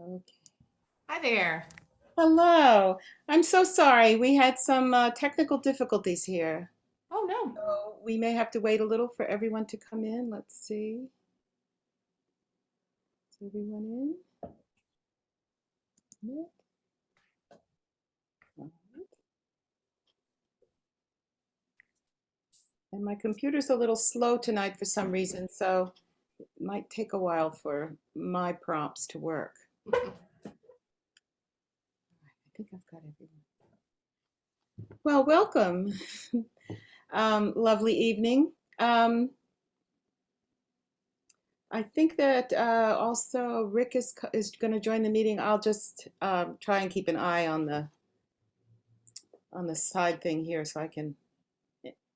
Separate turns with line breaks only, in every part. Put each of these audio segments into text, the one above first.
Okay.
Hi there.
Hello. I'm so sorry. We had some technical difficulties here.
Oh, no.
So we may have to wait a little for everyone to come in. Let's see. Is everyone in? Yeah. All right. And my computer's a little slow tonight for some reason, so it might take a while for my prompts to work. I think I've got everyone. Well, welcome. Lovely evening. I think that also Rick is going to join the meeting. I'll just try and keep an eye on the side thing here so I can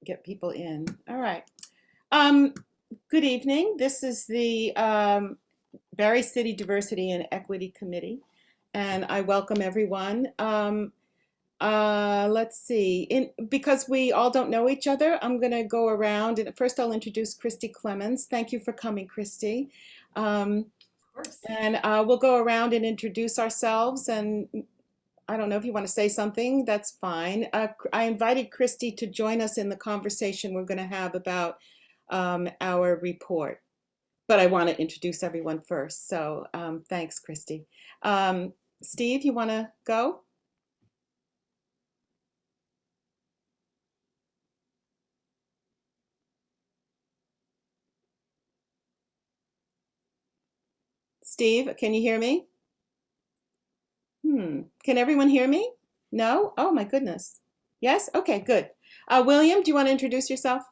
get people in. All right. Good evening. This is the Barre City Diversity and Equity Committee, and I welcome everyone. Let's see. Because we all don't know each other, I'm going to go around, and first I'll introduce Christy Clemens. Thank you for coming, Christy.
Of course.
And we'll go around and introduce ourselves. And I don't know if you want to say something, that's fine. I invited Christy to join us in the conversation we're going to have about our report. But I want to introduce everyone first. So thanks, Christy. Steve, you want to go? Steve, can you hear me? Can everyone hear me? No? Oh my goodness. Yes? Okay, good. William, do you want to introduce yourself?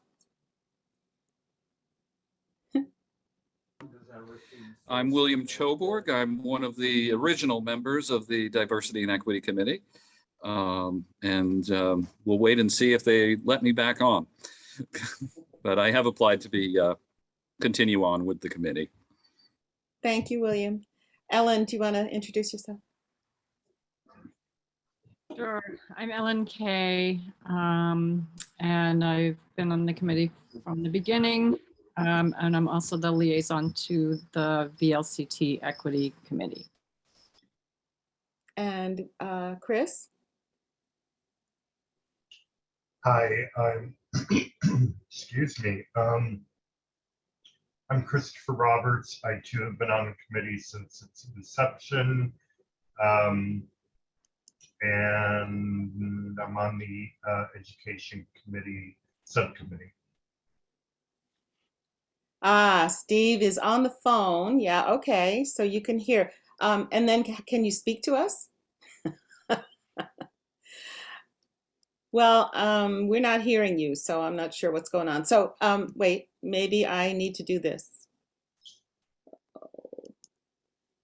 I'm William Choborg. I'm one of the original members of the Diversity and Equity Committee. We'll wait and see if they let me back on. But I have applied to be continue on with the committee.
Thank you, William. Ellen, do you want to introduce yourself?
Sure. I'm Ellen Kay, and I've been on the committee from the beginning, and I'm also the liaison to the VLCT Equity Committee.
And Chris?
Hi, I'm, excuse me. I'm Christopher Roberts. I too have been on the committee since its inception. And I'm on the Education Committee subcommittee.
Steve is on the phone. Yeah, okay. So you can hear. And then can you speak to us? Well, we're not hearing you, so I'm not sure what's going on. So wait, maybe I need to do this.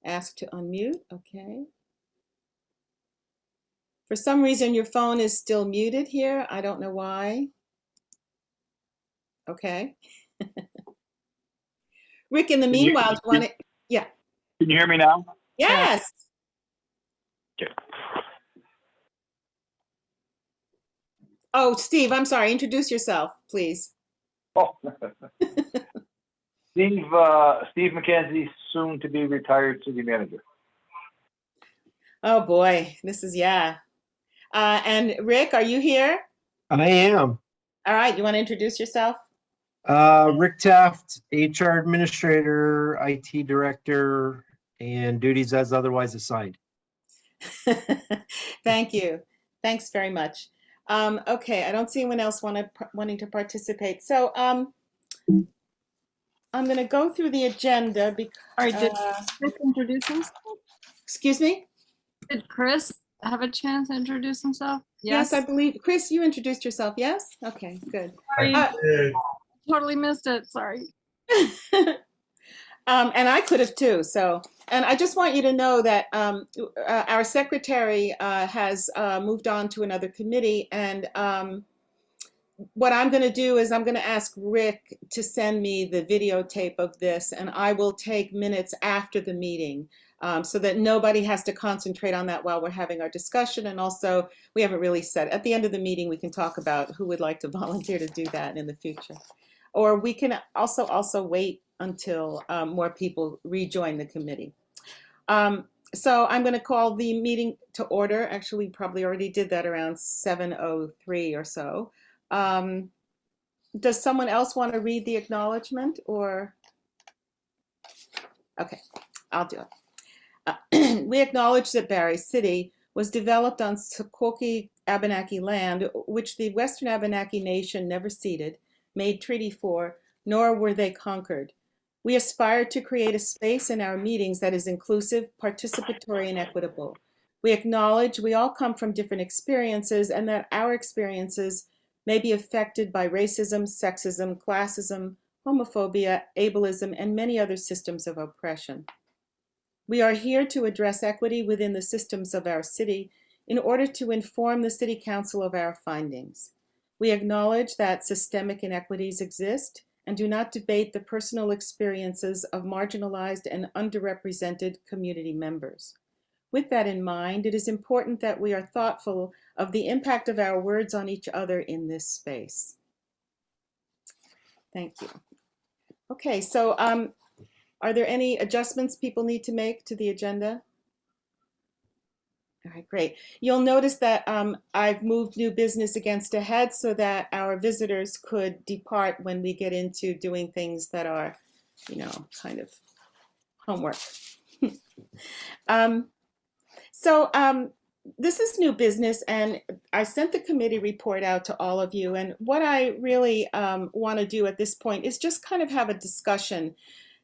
Ask to unmute, okay. For some reason, your phone is still muted here. I don't know why. Okay. Rick, in the meanwhile, do you want to, yeah.
Can you hear me now?
Yes.
Okay.
Oh, Steve, I'm sorry. Introduce yourself, please.
Oh. Steve McKenzie, soon to be retired city manager.
Oh boy, this is, yeah. And Rick, are you here?
I am.
All right, you want to introduce yourself?
Rick Taft, HR Administrator, IT Director, and duties as otherwise assigned.
Thank you. Thanks very much. Okay, I don't see anyone else wanting to participate. So I'm going to go through the agenda because.
All right, did Chris introduce himself?
Excuse me?
Did Chris have a chance to introduce himself?
Yes, I believe. Chris, you introduced yourself, yes? Okay, good.
I did.
Totally missed it, sorry.
And I could have too. So, and I just want you to know that our secretary has moved on to another committee. And what I'm going to do is I'm going to ask Rick to send me the videotape of this, and I will take minutes after the meeting so that nobody has to concentrate on that while we're having our discussion. And also, we haven't really said, at the end of the meeting, we can talk about who would like to volunteer to do that in the future. Or we can also wait until more people rejoin the committee. So I'm going to call the meeting to order. Actually, we probably already did that around 7:03 or so. Does someone else want to read the acknowledgement or? Okay, I'll do it. We acknowledge that Barre City was developed on Sequoki Abenaki land, which the Western Abenaki Nation never ceded, made treaty for, nor were they conquered. We aspire to create a space in our meetings that is inclusive, participatory, and equitable. We acknowledge we all come from different experiences and that our experiences may be affected by racism, sexism, classism, homophobia, ableism, and many other systems of oppression. We are here to address equity within the systems of our city in order to inform the City Council of our findings. We acknowledge that systemic inequities exist and do not debate the personal experiences of marginalized and underrepresented community members. With that in mind, it is important that we are thoughtful of the impact of our words on each other in this space. Thank you. Okay, so are there any adjustments people need to make to the agenda? All right, great. You'll notice that I've moved new business against ahead so that our visitors could depart when we get into doing things that are, you know, kind of homework. This is new business, and I sent the committee report out to all of you. And what I really want to do at this point is just kind of have a discussion.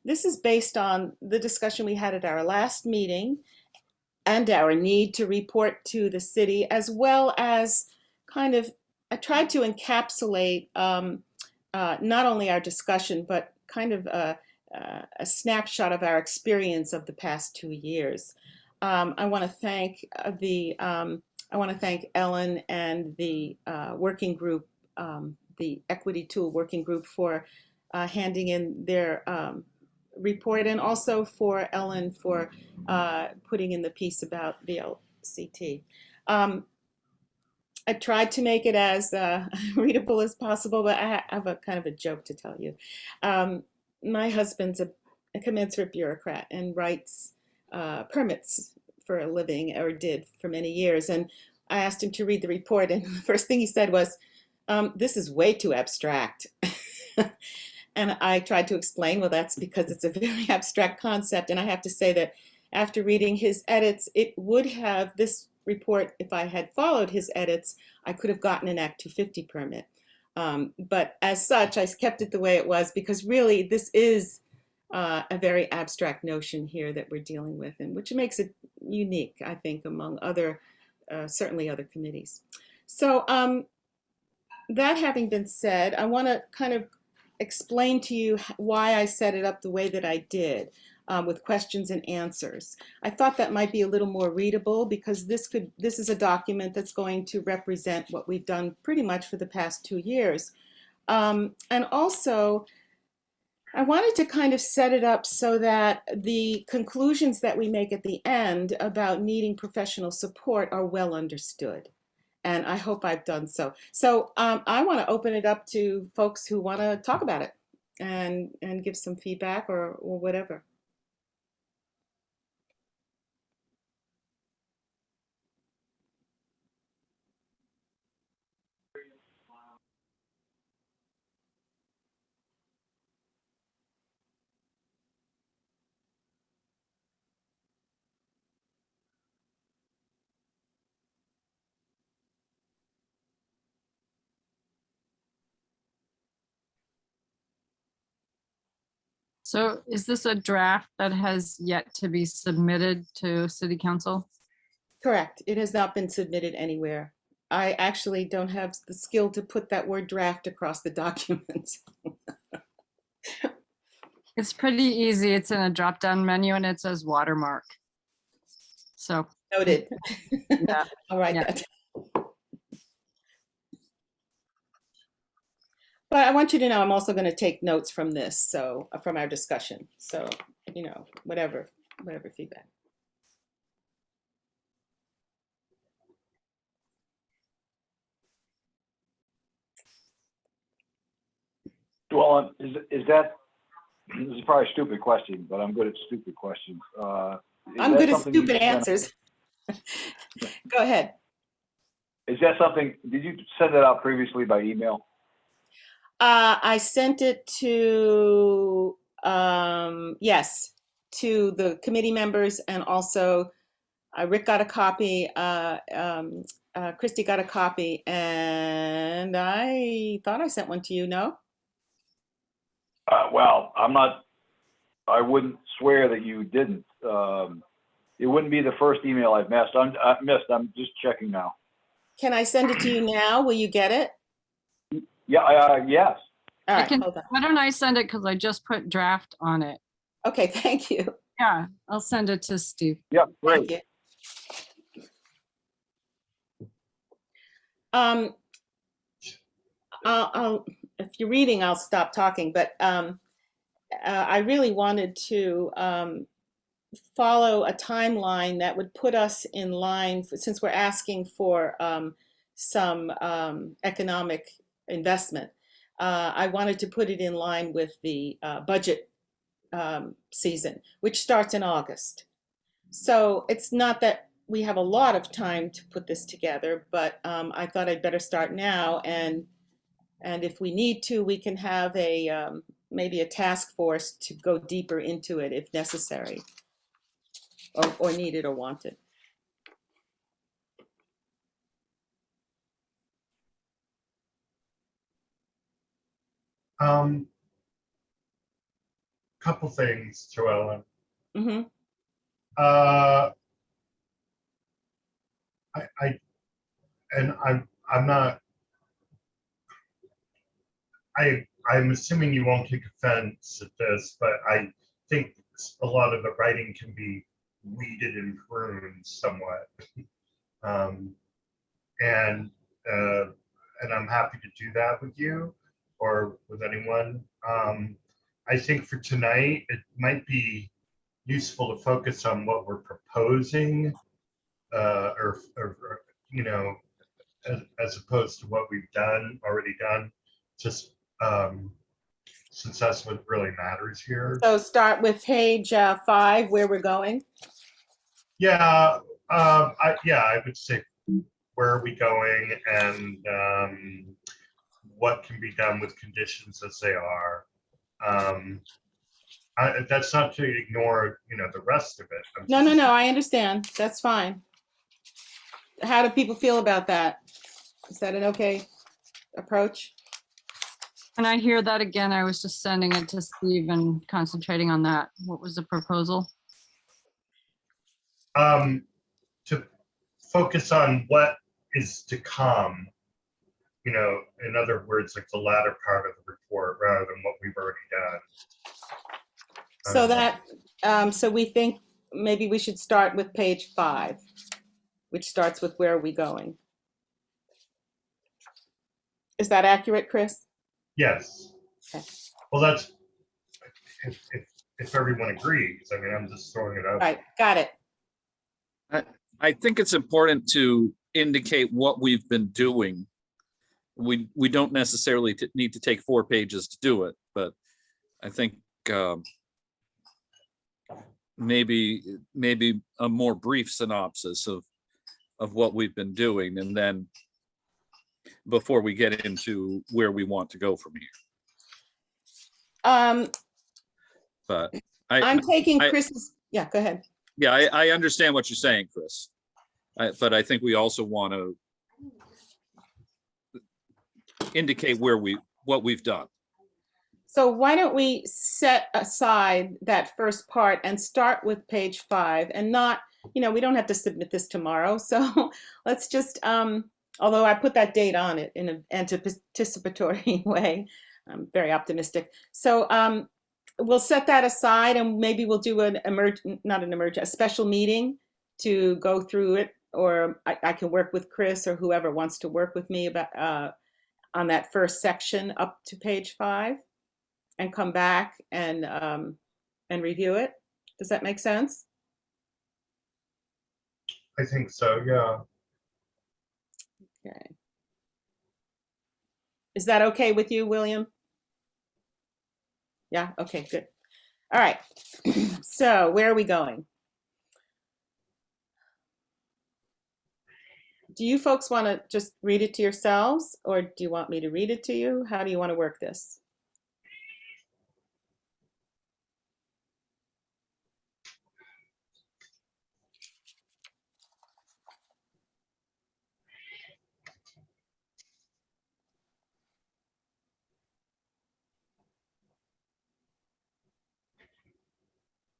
This is based on the discussion we had at our last meeting and our need to report to the city, as well as kind of, I tried to encapsulate not only our discussion, but kind of a snapshot of our experience of the past 2 years. I want to thank Ellen and the working group, the Equity Tool Working Group, for handing in their report, and also for Ellen for putting in the piece about the LCT. I tried to make it as readable as possible, but I have a kind of a joke to tell you. My husband's a commensurate bureaucrat and writes permits for a living, or did for many years. And I asked him to read the report, and the first thing he said was, "This is way too abstract." And I tried to explain, well, that's because it's a very abstract concept. And I have to say that after reading his edits, it would have, this report, if I had followed his edits, I could have gotten an Act 250 permit. But as such, I kept it the way it was, because really this is a very abstract notion here that we're dealing with, and which makes it unique, I think, among other, certainly other committees. So that having been said, I want to kind of explain to you why I set it up the way that I did, with questions and answers. I thought that might be a little more readable, because this is a document that's going to represent what we've done pretty much for the past 2 years. And also, I wanted to kind of set it up so that the conclusions that we make at the end about needing professional support are well understood. And I hope I've done so. So I want to open it up to folks who want to talk about it and give some feedback or whatever.
So is this a draft that has yet to be submitted to City Council?
Correct. It has not been submitted anywhere. I actually don't have the skill to put that word draft across the document.
It's pretty easy. It's in a drop-down menu and it says watermark. So,
Noted.
yeah.
All right.
Yeah.
But I want you to know I'm also going to take notes from this, so from our discussion. So, you know, whatever feedback.
Well, is that, this is probably a stupid question, but I'm good at stupid questions.
I'm
that
good at
something you
stupid
sent-
answers. Go ahead.
Is that something, did you send it out previously by email?
I sent it to, yes, to the committee members, and also Rick got a copy, Christy got a copy, and I thought I sent one to you, no?
Well, I wouldn't swear that you didn't. It wouldn't be the first email I've missed. I'm just checking now.
Can I send it to you now? Will you get it?
Yeah, yes.
All
I
right,
can-
hold on.
Why don't I send it, because I just put draft on it.
Okay, thank you.
Yeah, I'll send it to Steve.
Yep,
Thank
great.
you. If you're reading, I'll stop talking, but I really wanted to follow a timeline that would put us in line, since we're asking for some economic investment. I wanted to put it in line with the budget season, which starts in August. So it's not that we have a lot of time to put this together, but I thought I'd better start now. And if we need to, we can have a maybe a task force to go deeper into it if necessary, or needed or wanted.
Couple things, Joellen.
Hmm.
I'm not, I'm assuming you won't take offense at this, but I think a lot of the writing can be weeded and pruned somewhat. And I'm happy to do that with you or with anyone. I think for tonight, it might be useful to focus on what we're proposing, or you know, as opposed to what we've already done, just since that's what really matters here.
So start with page 5, where we're going.
Yeah, I would say where are we going, and what can be done with conditions as they are. That's not to ignore, the rest of it.
No, I understand. That's fine. How do people feel about that? Is that an okay approach?
Can I hear that again? I was just sending it to Steve and concentrating on that. What was the proposal?
To focus on what is to come, in other words, like the latter part of the report rather than what we've already done.
So we think maybe we should start with page 5, which starts with where are we going? Is that accurate, Chris?
Yes.
Okay.
Well, that's, if everyone agrees, I mean, I'm just throwing it out.
All right, got it.
I think it's important to indicate what we've been doing. We don't necessarily need to take 4 pages to do it, but I think maybe a more brief synopsis of what we've been doing, and then before we get into where we want to go from here. But
I'm taking Chris's, yeah, go ahead.
yeah, I understand what you're saying, Chris. But I think we also want to indicate what we've done.
So why don't we set aside that first part and start with page 5, and not, we don't have to submit this tomorrow. So let's just, although I put that date on it in an anticipatory way, I'm very optimistic. So we'll set that aside, and maybe we'll do a special meeting to go through it, or I can work with Chris or whoever wants to work with me about on that first section up to page 5, and come back and review it. Does that make sense?
I think so, yeah.
Okay. Is that okay with you, William? Yeah, okay, good. All right, so where are we going? do you folks want to just read it to yourselves, or do you want me to read it to you? How do you want to work this?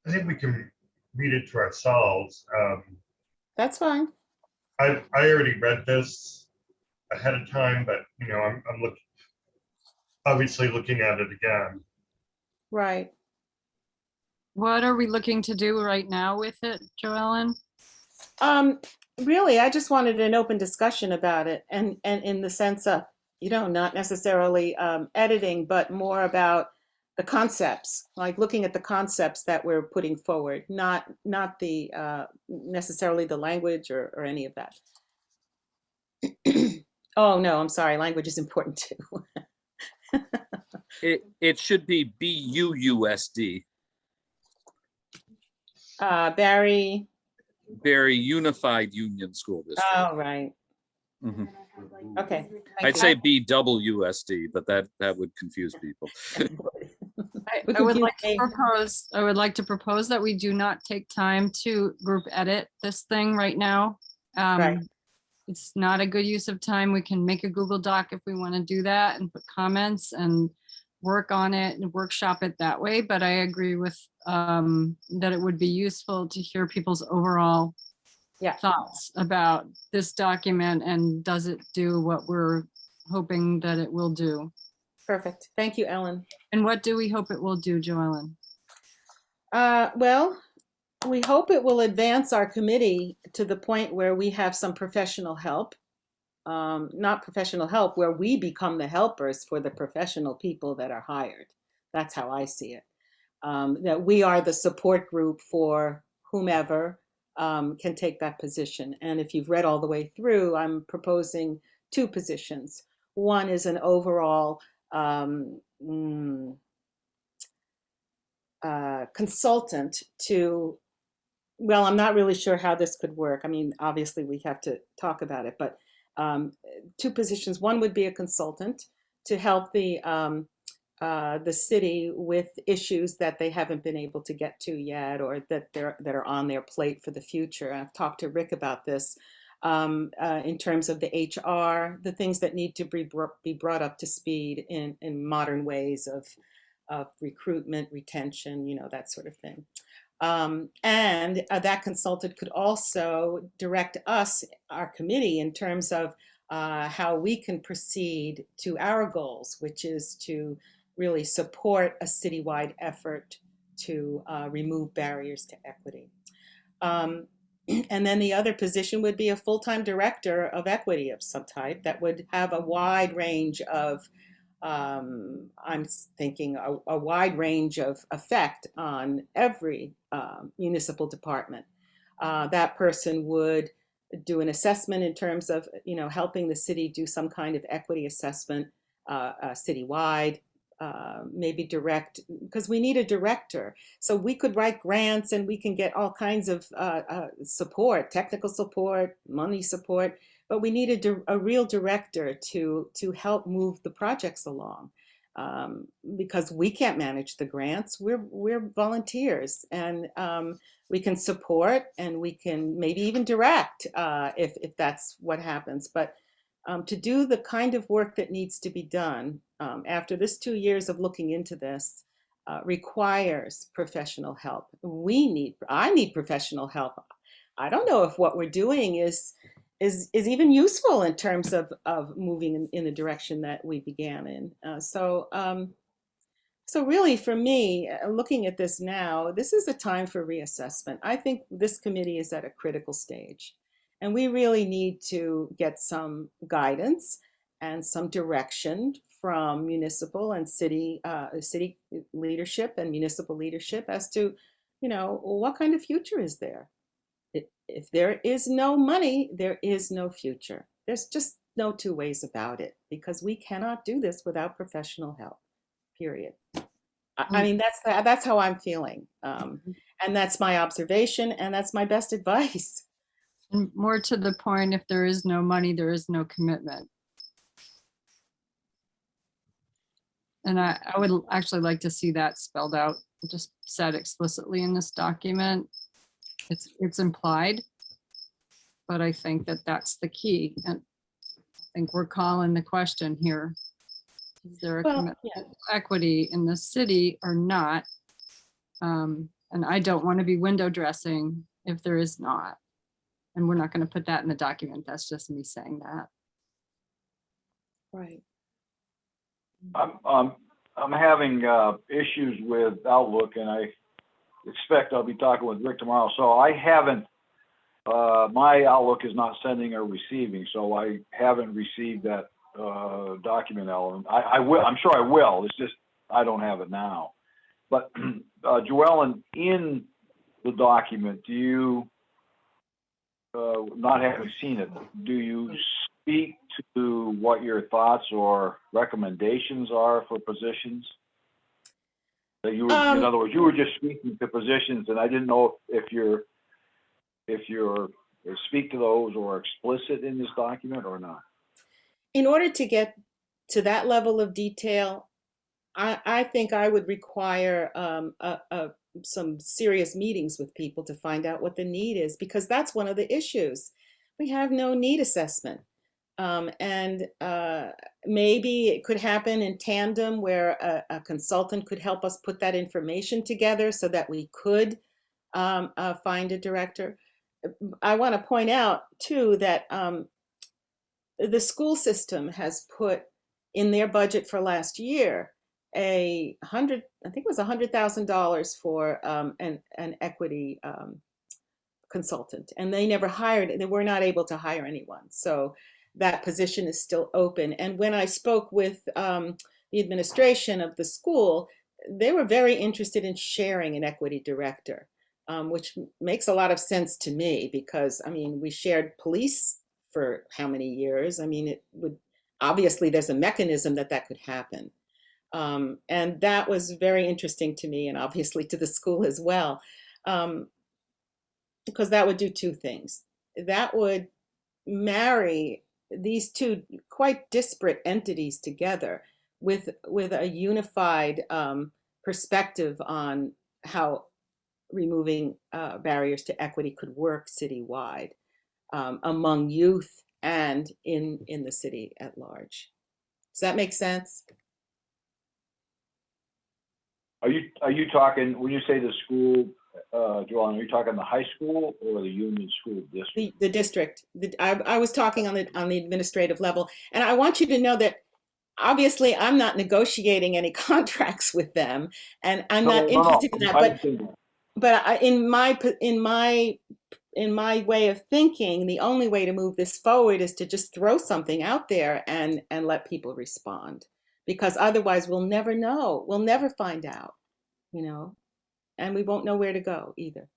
I think we can read it to ourselves.
That's fine.
I already read this ahead of time, but I'm obviously looking at it again.
Right.
What are we looking to do right now with it, Joellen?
Really, I just wanted an open discussion about it, and in the sense of, not necessarily editing, but more about the concepts, like looking at the concepts that we're putting forward, not the necessarily the language or any of that. Oh no, I'm sorry. Language is important too.
It should be BUUSD,
Barry.
Barry Unified Union School District.
Oh, right.
Mhm.
Okay.
I'd say BWSD, but that would confuse people.
We
I would
confuse
like to
names.
propose, that we do not take time to group edit this thing right now.
Right.
It's not a good use of time. We can make a Google Doc if we want to do that and put comments and work on it and workshop it that way. But I agree with that it would be useful to hear people's overall thoughts about this document, and does it do what we're hoping that it will do?
Perfect. Thank you, Ellen.
And what do we hope it will do, Joellen?
Well, we hope it will advance our committee to the point where we have some professional help. Not professional help, where we become the helpers for the professional people that are hired. That's how I see it. That we are the support group for whomever can take that position. And if you've read all the way through, I'm proposing 2 positions. One is an overall consultant to, well, I'm not really sure how this could work. I mean, obviously we have to talk about it, but 2 positions. One would be a consultant to help the city with issues that they haven't been able to get to yet, or that are on their plate for the future. I've talked to Rick about this in terms of the HR, the things that need to be brought up to speed in modern ways of recruitment, retention, that sort of thing. And that consultant could also direct us, our committee, in terms of how we can proceed to our goals, which is to really support a citywide effort to remove barriers to equity. And then the other position would be a full-time director of equity of some type that would have a wide range of I'm thinking a wide range of effect on every municipal department. That person would do an assessment in terms of, helping the city do some kind of equity assessment citywide, maybe direct, because we need a director. So we could write grants and we can get all kinds of support, technical support, money support. But we needed a real director to help move the projects along, because we can't manage the grants. We're volunteers, and we can support and we can maybe even direct if that's what happens. But to do the kind of work that needs to be done after this 2 years of looking into this requires professional help. I need professional help. I don't know if what we're doing is even useful in terms of moving in the direction that we began in. So really for me, looking at this now, this is a time for reassessment. I think this committee is at a critical stage, and we really need to get some guidance and some direction from municipal and city leadership and municipal leadership as to, what kind of future is there? If there is no money, there is no future. There's just no 2 ways about it, because we cannot do this without professional help, period. I mean, that's how I'm feeling. And that's my observation, and that's my best advice.
And more to the point, if there is no money, there is no commitment. And I would actually like to see that spelled out, just said explicitly in this document. It's implied, but I think that that's the key. And I think we're calling the question here. Is there a
Well,
commitment
yeah.
to equity in the city or not? And I don't want to be window dressing if there is not. And we're not going to put that in the document. That's just me saying that.
Right.
I'm having issues with Outlook, and I expect I'll be talking with Rick tomorrow. So I haven't. My Outlook is not sending or receiving, so I haven't received that document, Ellen. I will. I'm sure I will. It's just I don't have it now. But Joellen, in the document, do you, not having seen it, do you speak to what your thoughts or recommendations are for positions? That you were, in other words, you were just speaking to positions, and I didn't know if you're speak to those or explicit in this document or not.
In order to get to that level of detail, I think I would require some serious meetings with people to find out what the need is, because that's one of the issues. We have no need assessment. And maybe it could happen in tandem where a consultant could help us put that information together so that we could find a director. I want to point out too that the school system has put in their budget for last year I think it was $100,000 for an equity consultant, and they never hired. They were not able to hire anyone, so that position is still open. And when I spoke with the administration of the school, they were very interested in sharing an equity director, which makes a lot of sense to me, because I mean, we shared police for how many years? I mean, it would obviously there's a mechanism that could happen. And that was very interesting to me, and obviously to the school as well, because that would do two things. That would marry these two quite disparate entities together with a unified perspective on how removing barriers to equity could work citywide, among youth and in the city at large. Does that make sense?
Are you talking, when you say the school, Joellen, are you talking the high school or the Union School District?
The district. I was talking on the administrative level, and I want you to know that obviously I'm not negotiating any contracts with them, and I'm not interested in that. But in my way of thinking, the only way to move this forward is to just throw something out there and let people respond, because otherwise we'll never know. We'll never find out, and we won't know where to go either.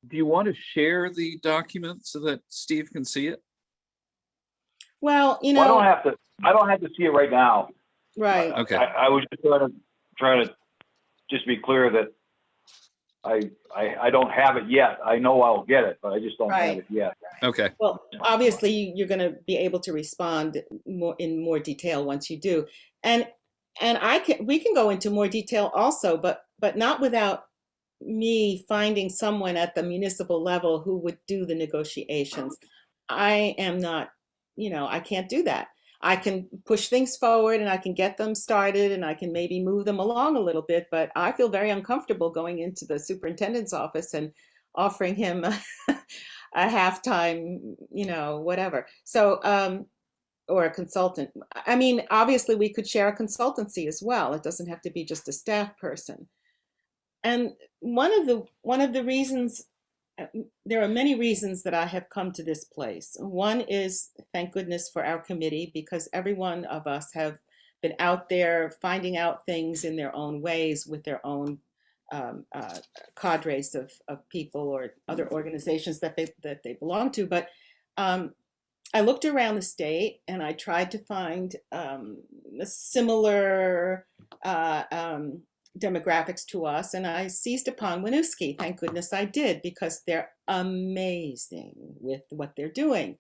Do you want to share the document so that Steve can see it?
Well,
I don't have to see it right now.
Right.
Okay.
I was just trying to just be clear that I don't have it yet. I know I'll get it, but I just don't have it yet.
Okay.
Well, obviously you're going to be able to respond in more detail once you do, and we can go into more detail also, but not without me finding someone at the municipal level who would do the negotiations. I am not, I can't do that. I can push things forward and I can get them started and I can maybe move them along a little bit, but I feel very uncomfortable going into the superintendent's office and offering him a halftime, whatever. So, or a consultant. I mean, obviously we could share a consultancy as well. It doesn't have to be just a staff person. And one of the reasons, there are many reasons that I have come to this place. One is, thank goodness for our committee, because every one of us have been out there finding out things in their own ways with their own cadres of people or other organizations that they belong to. But I looked around the state and I tried to find a similar demographics to us, and I seized upon Winooski. Thank goodness I did, because they're amazing with what they're doing.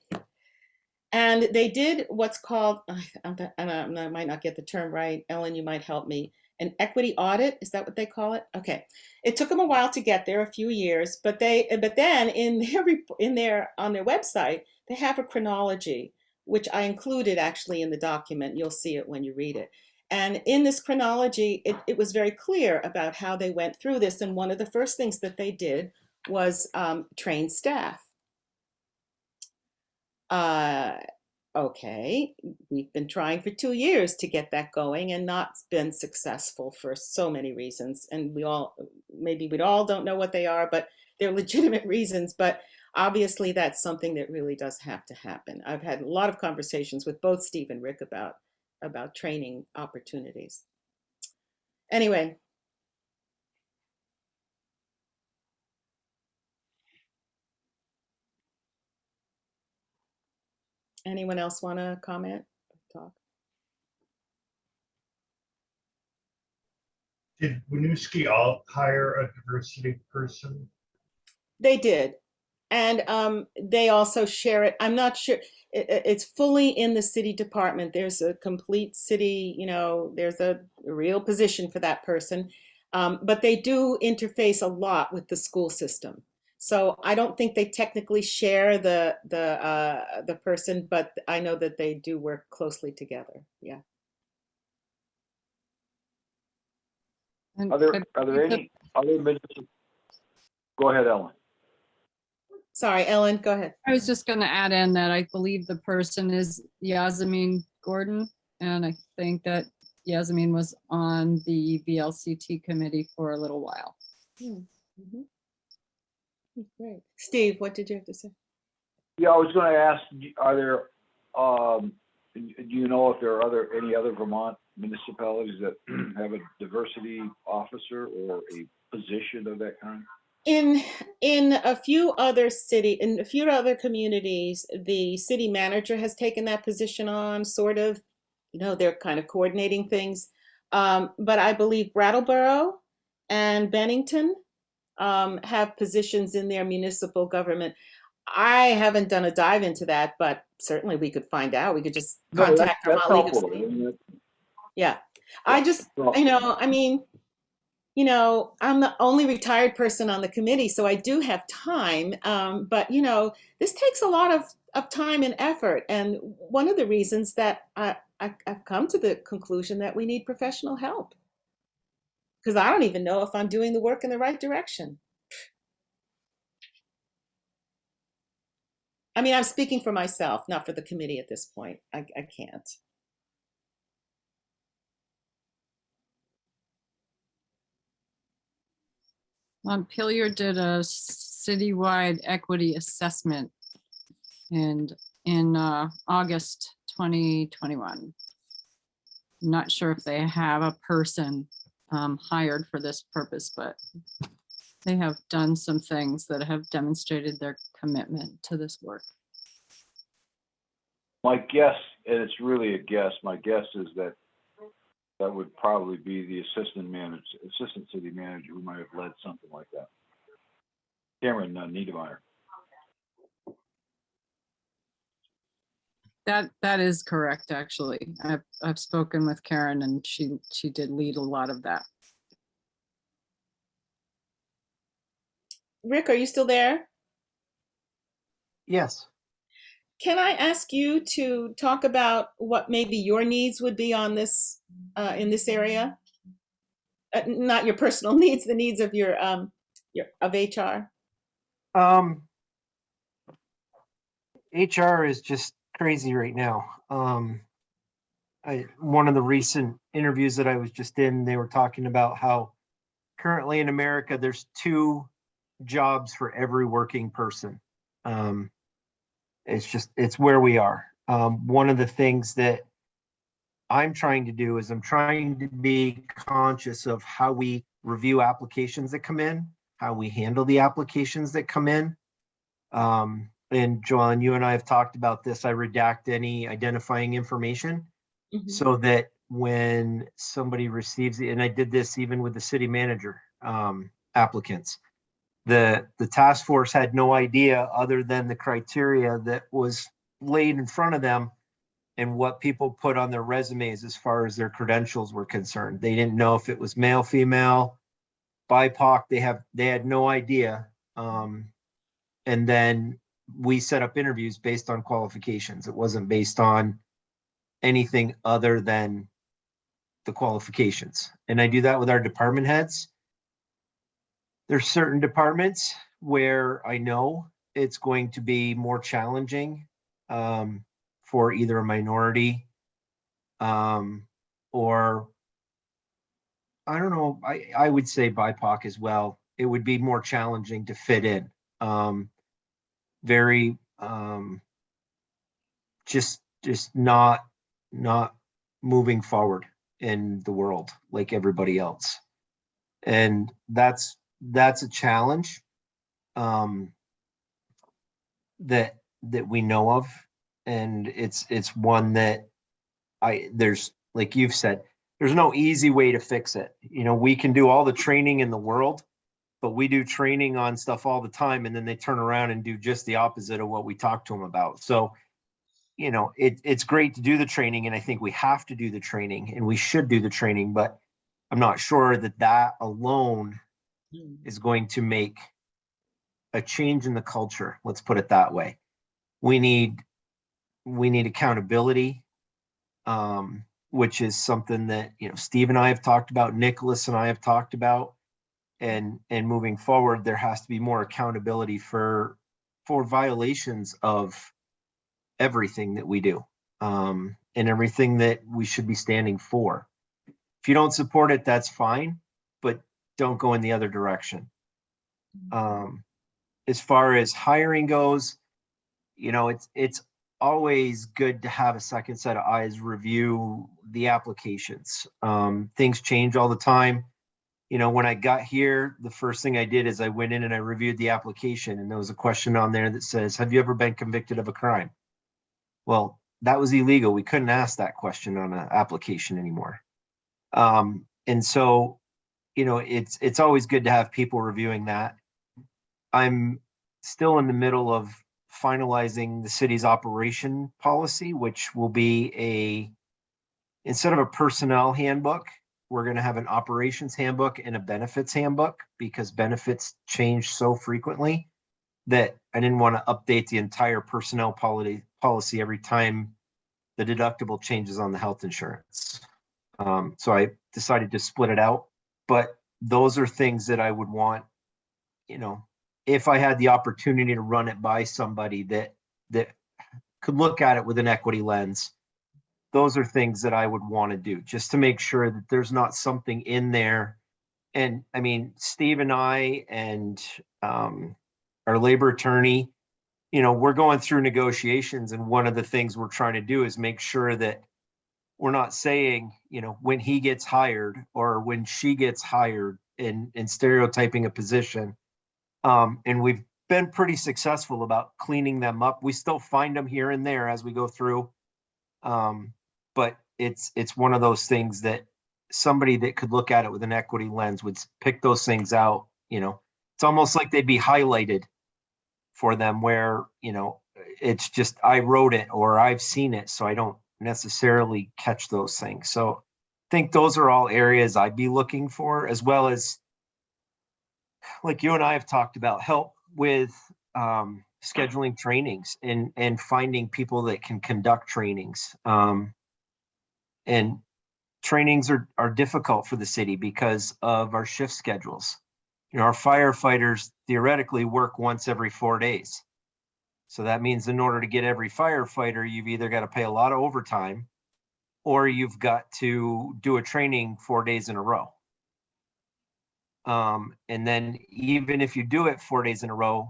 And they did what's called, and I might not get the term right, Ellen, you might help me, an equity audit. Is that what they call it? Okay. It took them a while to get there, a few years, but then on their website, they have a chronology, which I included actually in the document. You'll see it when you read it. And in this chronology, it was very clear about how they went through this. And one of the first things that they did was train staff. Okay, we've been trying for 2 years to get that going and not been successful for so many reasons. And maybe we all don't know what they are, but they're legitimate reasons. But obviously that's something that really does have to happen. I've had a lot of conversations with both Steve and Rick about training opportunities. Anyway. Anyone else want to comment? Talk?
Did Winooski all hire a diversity person?
They did. And they also share it. I'm not sure. It's fully in the city department. There's a complete city, there's a real position for that person. But they do interface a lot with the school system. So I don't think they technically share the person, but I know that they do work closely together. Yeah.
And
Are there any other businesses? Go ahead, Ellen.
Sorry, Ellen, go ahead.
I was just going to add in that I believe the person is Yasmin Gordon, and I think that Yasmin was on the VLCT committee for a little while.
Mm-hmm. Great. Steve, what did you have to say?
Yeah, I was going to ask, are there, do you know if there are any other Vermont municipalities that have a diversity officer or a position of that kind?
In a few other communities, the city manager has taken that position on, sort of, they're kind of coordinating things. But I believe Brattleboro and Bennington have positions in their municipal government. I haven't done a dive into that, but certainly we could find out. We could just contact our League of Cities. Yeah. I just, I'm the only retired person on the committee, so I do have time. But, this takes a lot of time and effort. And one of the reasons that I've come to the conclusion that we need professional help, because I don't even know if I'm doing the work in the right direction. I mean, I'm speaking for myself, not for the committee at this point. I can't.
Montpelier did a citywide equity assessment in August 2021. I'm not sure if they have a person hired for this purpose, but they have done some things that have demonstrated their commitment to this work.
My guess, and it's really a guess, my guess is that would probably be the assistant city manager who might have led something like that. Cameron Niedermeyer.
That is correct, actually. I've spoken with Karen, and she did lead a lot of that.
Rick, are you still there?
Yes.
Can I ask you to talk about what maybe your needs would be on this in this area? Not your personal needs, the needs of your of HR.
HR is just crazy right now. One of the recent interviews that I was just in, they were talking about how currently in America, there's 2 jobs for every working person. It's where we are. One of the things that I'm trying to do is I'm trying to be conscious of how we review applications that come in, how we handle the applications that come in. And Joanne, you and I have talked about this. I redact any identifying information so that when somebody receives it, and I did this even with the city manager applicants. The task force had no idea other than the criteria that was laid in front of them and what people put on their resumes as far as their credentials were concerned. They didn't know if it was male, female, BIPOC. They had no idea. And then we set up interviews based on qualifications. It wasn't based on anything other than the qualifications. And I do that with our department heads. There's certain departments where I know it's going to be more challenging for either a minority or I don't know, I would say BIPOC as well. It would be more challenging to fit in. Very just not moving forward in the world like everybody else. And that's a challenge that we know of. And it's one that there's, like you've said, there's no easy way to fix it. You know, we can do all the training in the world, but we do training on stuff all the time, and then they turn around and do just the opposite of what we talk to them about. So, you know, it's great to do the training, and I think we have to do the training, and we should do the training, but I'm not sure that alone is going to make a change in the culture. Let's put it that way. We need accountability, which is something that, you know, Steve and I have talked about, Nicholas and I have talked about, and moving forward, there has to be more accountability for violations of everything that we do, and everything that we should be standing for. If you don't support it, that's fine, but don't go in the other direction. As far as hiring goes, you know, it's always good to have a second set of eyes review the applications. Things change all the time. You know, when I got here, the first thing I did is I went in and I reviewed the application, and there was a question on there that says, have you ever been convicted of a crime? Well, that was illegal. We couldn't ask that question on an application anymore. And so, you know, it's always good to have people reviewing that. I'm still in the middle of finalizing the city's operation policy, which will be instead of a personnel handbook, we're going to have an operations handbook and a benefits handbook, because benefits change so frequently that I didn't want to update the entire personnel policy every time the deductible changes on the health insurance. So I decided to split it out, but those are things that I would want, you know, if I had the opportunity to run it by somebody that could look at it with an equity lens. Those are things that I would want to do, just to make sure that there's not something in there. And I mean, Steve and I and our labor attorney, you know, we're going through negotiations, and one of the things we're trying to do is make sure that we're not saying, you know, when he gets hired or when she gets hired, and stereotyping a position. And we've been pretty successful about cleaning them up. We still find them here and there as we go through. But it's one of those things that somebody that could look at it with an equity lens would pick those things out. You know, it's almost like they'd be highlighted for them, where, you know, it's just, I wrote it or I've seen it, so I don't necessarily catch those things. So I think those are all areas I'd be looking for, as well as, like you and I have talked about, help with scheduling trainings and finding people that can conduct trainings. And trainings are difficult for the city because of our shift schedules. You know, our firefighters theoretically work once every 4 days. So that means in order to get every firefighter, you've either got to pay a lot of overtime, or you've got to do a training 4 days in a row. And then even if you do it 4 days in a row,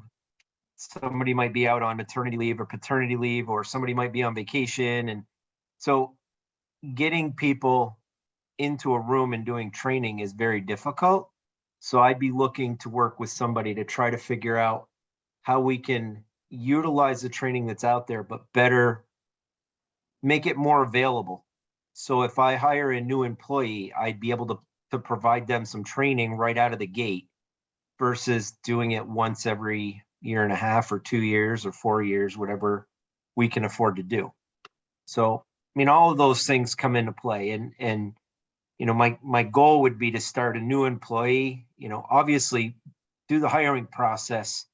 somebody might be out on maternity leave or paternity leave, or somebody might be on vacation. And so getting people into a room and doing training is very difficult. So I'd be looking to work with somebody to try to figure out how we can utilize the training that's out there, but better make it more available, So if I hire a new employee, I'd be able to provide them some training right out of the gate versus doing it once every year and a half or 2 years or 4 years, whatever we can afford to do. So, I mean, all of those things come into play, and you know, my goal would be to start a new employee, you know, obviously do the hiring process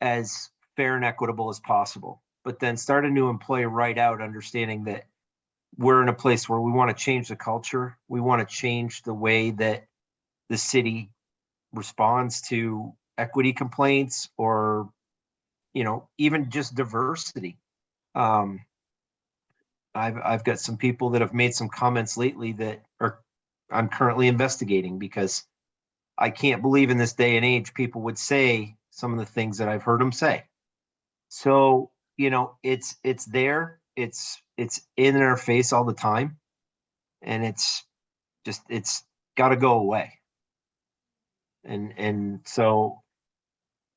as fair and equitable as possible, but then start a new employee right out, understanding that we're in a place where we want to change the culture. We want to change the way that the city responds to equity complaints, or, you know, even just diversity. I've got some people that have made some comments lately that I'm currently investigating, because I can't believe in this day and age people would say some of the things that I've heard them say. So, you know, it's there, it's in our face all the time, and it's got to go away. And so,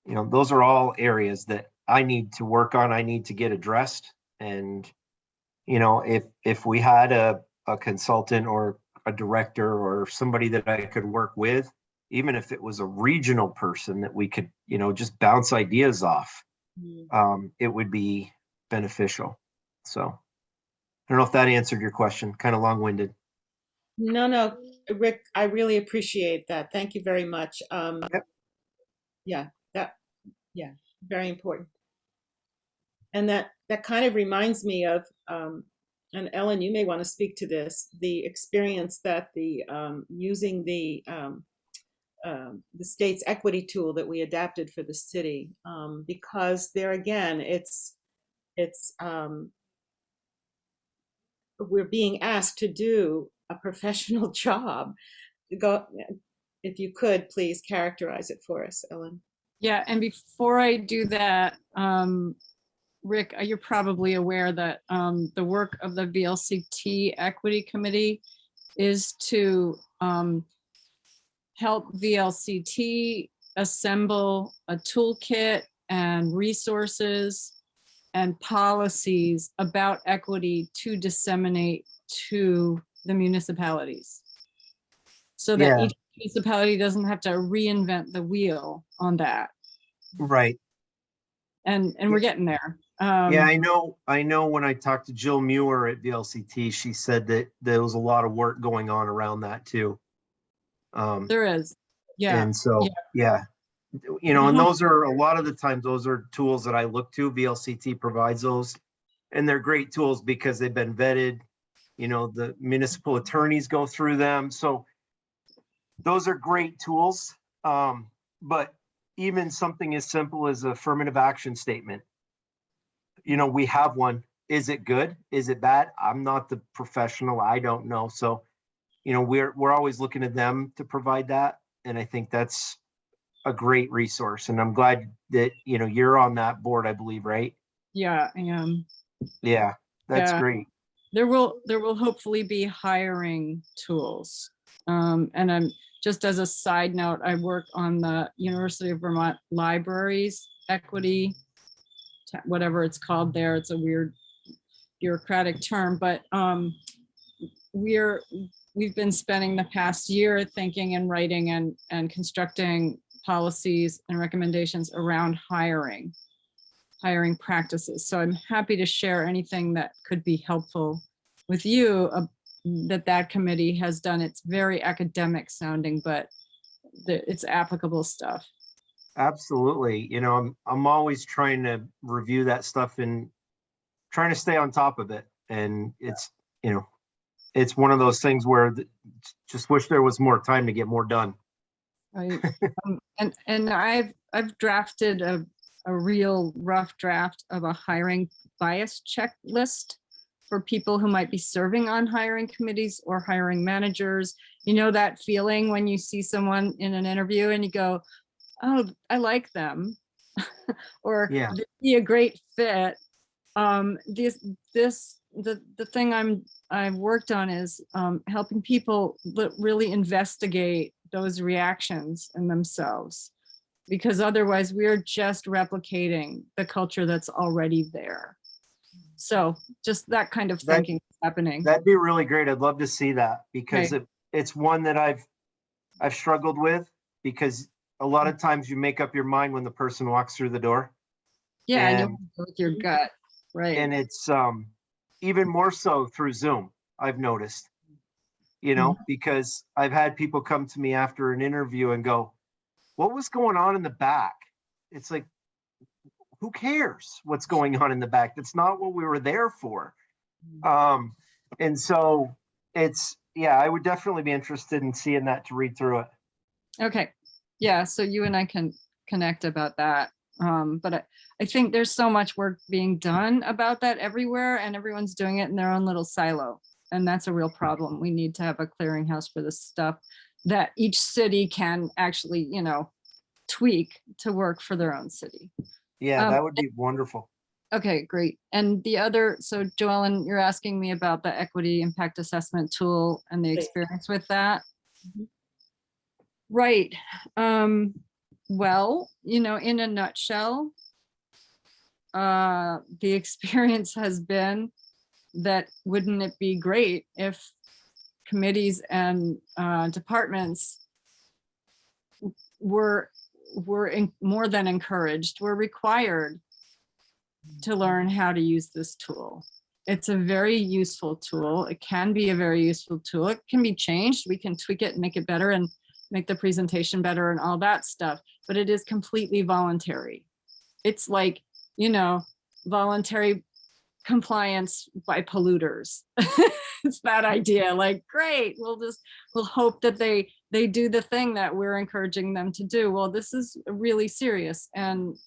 you know, those are all areas that I need to work on, I need to get addressed. And, you know, if we had a consultant or a director or somebody that I could work with, even if it was a regional person that we could, you know, just bounce ideas off, it would be beneficial. So I don't know if that answered your question, kind of long-winded.
No, Rick, I really appreciate that. Thank you very much.
Yep.
Yeah, very important. And that kind of reminds me of, and Ellen, you may want to speak to this, the experience that using the state's equity tool that we adapted for the city, because there again, it's we're being asked to do a professional job. Go, if you could, please characterize it for us, Ellen.
Yeah, and before I do that, Rick, you're probably aware that the work of the VLCT Equity Committee is to help VLCT assemble a toolkit and resources and policies about equity to disseminate to the municipalities, so that
Yeah.
each municipality doesn't have to reinvent the wheel on that.
Right.
And we're getting there.
Yeah, I know when I talked to Jill Muir at VLCT, she said that there was a lot of work going on around that too.
There is. Yeah.
And so, yeah, you know, and those are a lot of the times, those are tools that I look to. VLCT provides those, and they're great tools because they've been vetted. You know, the municipal attorneys go through them. So those are great tools. But even something as simple as affirmative action statement, you know, we have one. Is it good? Is it bad? I'm not the professional. I don't know. So, you know, we're always looking at them to provide that. And I think that's a great resource. And I'm glad that, you know, you're on that board, I believe, right?
Yeah, I am.
Yeah, that's
Yeah.
great.
There will hopefully be hiring tools. And I'm just, as a side note, I work on the University of Vermont Libraries Equity, whatever it's called there. It's a weird bureaucratic term, but we've been spending the past year thinking and writing and constructing policies and recommendations around hiring practices. So I'm happy to share anything that could be helpful with you that committee has done. It's very academic sounding, but it's applicable stuff.
Absolutely. You know, I'm always trying to review that stuff and trying to stay on top of it. And it's, you know, it's one of those things where just wish there was more time to get more done.
Right. And I've drafted a real rough draft of a hiring bias checklist for people who might be serving on hiring committees or hiring managers. You know, that feeling when you see someone in an interview and you go, oh, I like them, or
Yeah.
they'd be a great fit. The thing I've worked on is helping people really investigate those reactions in themselves, because otherwise we're just replicating the culture that's already there. So just that kind of
That-
thinking is happening.
That'd be really great. I'd love to see that because it's one that I've struggled with because a lot of times you make up your mind when the person walks through the door.
Yeah, and
and-
you'll go with your gut, right?
And it's even more so through Zoom, I've noticed. You know, because I've had people come to me after an interview and go, "What was going on in the back?" It's like, who cares what's going on in the back? That's not what we were there for. And so it's, yeah, I would definitely be interested in seeing that to read through it.
Okay, yeah, so you and I can connect about that. But I think there's so much work being done about that everywhere, and everyone's doing it in their own little silo. And that's a real problem. We need to have a clearinghouse for this stuff that each city can actually, you know, tweak to work for their own city.
Yeah, that would be wonderful.
Okay, great. And the other, so Joellen, you're asking me about the equity impact assessment tool and the
Right.
experience with that.
Mhm.
Right. Well, you know, in a nutshell, the experience has been that wouldn't it be great if committees and departments were more than encouraged, were required to learn how to use this tool. It's a very useful tool. It can be a very useful tool. It can be changed. We can tweak it and make it better and make the presentation better and all that stuff, but it is completely voluntary. It's like, you know, voluntary compliance by polluters. It's that idea, like, great, we'll hope that they do the thing that we're encouraging them to do. Well, this is really serious, and